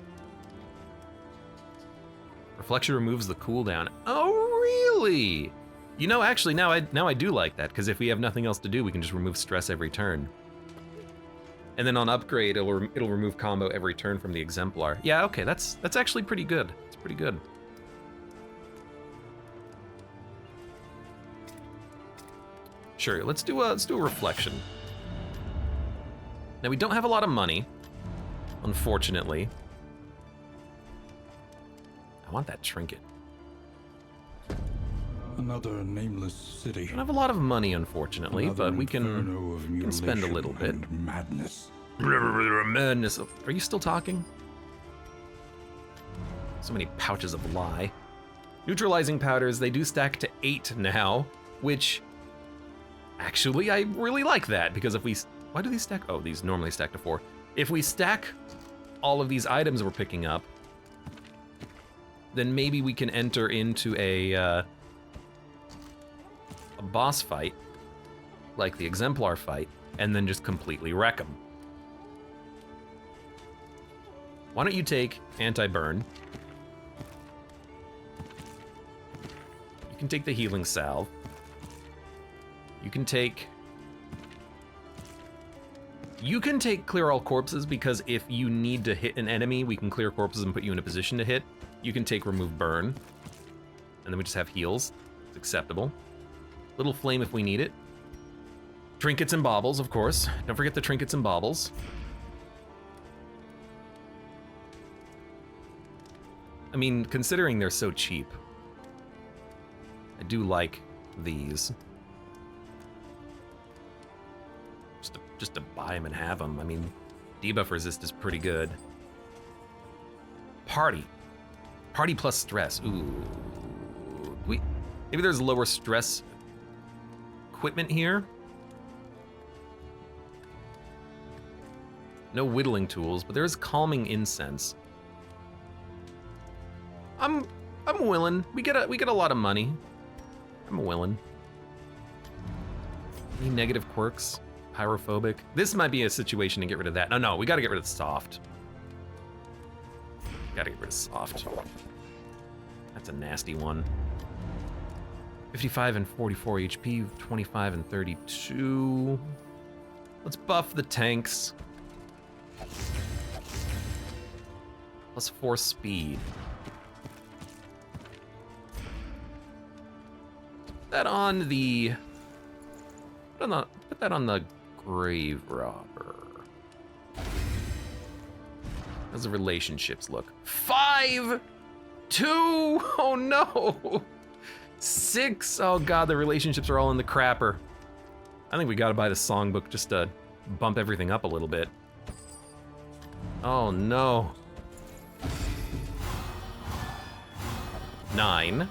Reflection removes the cooldown. Oh, really? You know, actually, now I do like that, because if we have nothing else to do, we can just remove stress every turn. And then on upgrade, it'll remove combo every turn from the Exemplar. Yeah, okay, that's actually pretty good. It's pretty good. Sure, let's do a Reflection. Now we don't have a lot of money, unfortunately. I want that trinket. Another nameless city. We don't have a lot of money, unfortunately, Another but we can spend a little bit. Madness. Madness. Are you still talking? So many pouches of lie. Neutralizing powders, they do stack to 8 now, which actually I really like that, because if we, why do these stack? Oh, these normally stack to 4. If we stack all of these items we're picking up, then maybe we can enter into a boss fight, like the Exemplar fight, and then just completely wreck them. Why don't you take anti-burn? You can take the healing salve. You can take clear all corpses, because if you need to hit an enemy, we can clear corpses and put you in a position to hit. You can take remove burn, and then we just have heals. It's acceptable. Little flame if we need it. Trinkets and baubles, of course. Don't forget the trinkets and baubles. I mean, considering they're so cheap, I do like these. Just to buy them and have them. I mean, debuff resist is pretty good. Party plus stress. Ooh. Maybe there's lower stress equipment here. No whittling tools, but there is calming incense. I'm willing. We get a lot of money. I'm willing. Any negative quirks? Pyrophobic. This might be a situation to get rid of that. No, we gotta get rid of soft. Gotta get rid of soft. That's a nasty one. 55 and 44 HP, 25 and 32. Let's buff the tanks. Plus 4 speed. Put that on the... Put that on the grave robber. How's the relationships look? 5, 2, oh no. 6, oh god, the relationships are all in the crapper. I think we gotta buy the songbook just to bump everything up a little bit. Oh no. 9,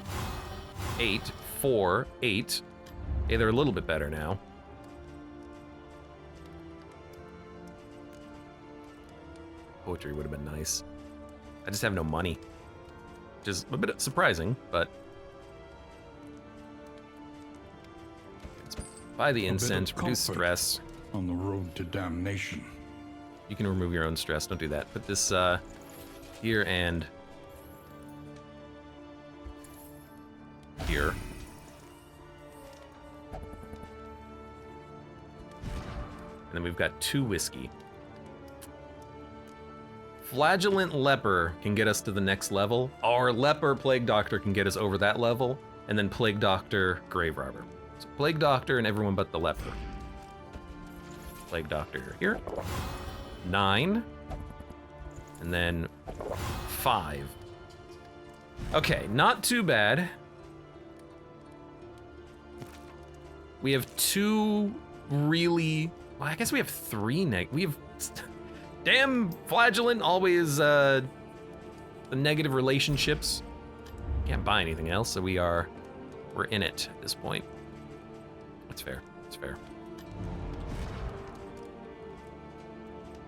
8, 4, 8. Okay, they're a little bit better now. Poetry would have been nice. I just have no money, which is a bit surprising, but let's buy the incense, reduce stress. On the road to damnation. You can remove your own stress, don't do that. Put this here and here. And then we've got 2 whiskey. Flagellant Leper can get us to the next level. Our Leper Plague Doctor can get us over that level. And then Plague Doctor, Grave Robber. So Plague Doctor and everyone but the Leper. Plague Doctor here. 9. And then 5. Okay, not too bad. We have 2 really... Well, I guess we have 3 we have... Damn Flagellant, always the negative relationships. Can't buy anything else, so we're in it at this point. That's fair, that's fair.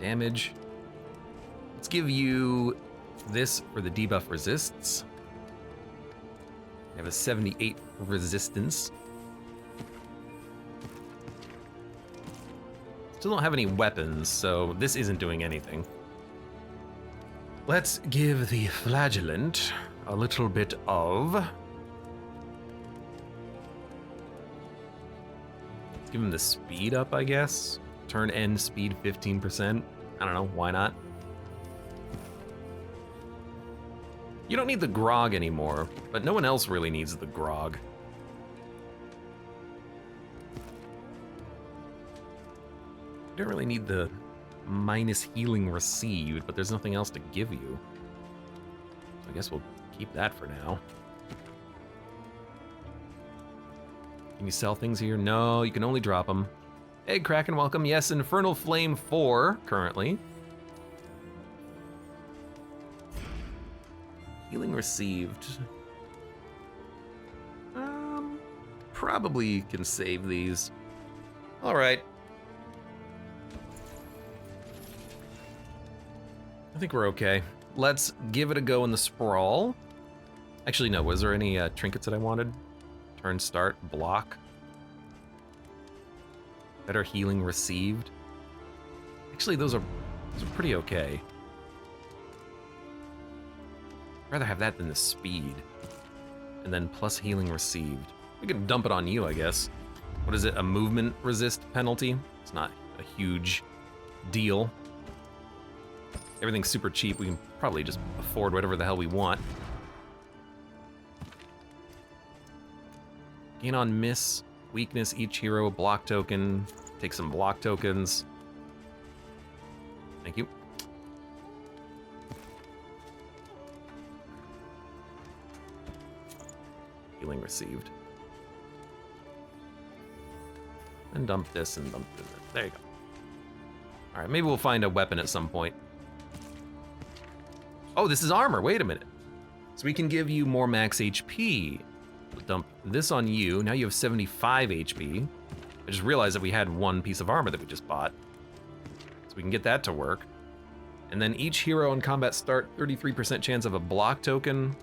Damage. Let's give you this for the debuff resists. We have a 78 resistance. Still don't have any weapons, so this isn't doing anything. Let's give the Flagellant a little bit of... Let's give him the speed up, I guess. Turn end speed 15%. I don't know, why not? You don't need the grog anymore, but no one else really needs the grog. You don't really need the minus healing received, but there's nothing else to give you. So I guess we'll keep that for now. Can you sell things here? No, you can only drop them. Hey, Kraken, welcome. Yes, Infernal Flame 4, currently. Healing received. Probably can save these. All right. I think we're okay. Let's give it a go in the sprawl. Actually, no, was there any trinkets that I wanted? Turn start, block. Better healing received. Actually, those are pretty okay. I'd rather have that than the speed. And then plus healing received. We can dump it on you, I guess. What is it, a movement resist penalty? It's not a huge deal. Everything's super cheap. We can probably just afford whatever the hell we want. Gain on miss, weakness, each hero, block token. Take some block tokens. Thank you. Healing received. And dump this and dump this. There you go. All right, maybe we'll find a weapon at some point. Oh, this is armor. Wait a minute. So we can give you more max HP. We'll dump this on you. Now you have 75 HP. I just realized that we had 1 piece of armor that we just bought. So we can get that to work. And then each hero in combat start, 33% chance of a block token.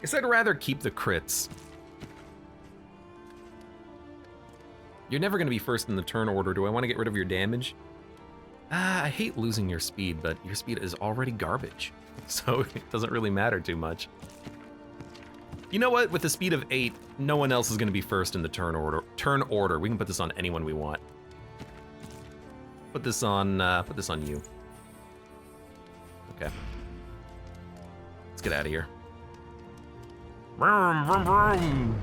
Guess I'd rather keep the crits. You're never gonna be first in the turn order. Do I want to get rid of your damage? I hate losing your speed, but your speed is already garbage. So it doesn't really matter too much. You know what? With a speed of 8, no one else is gonna be first in the turn order. We can put this on anyone we want. Put this on you. Okay. Let's get out of here. Vroom, vroom, vroom.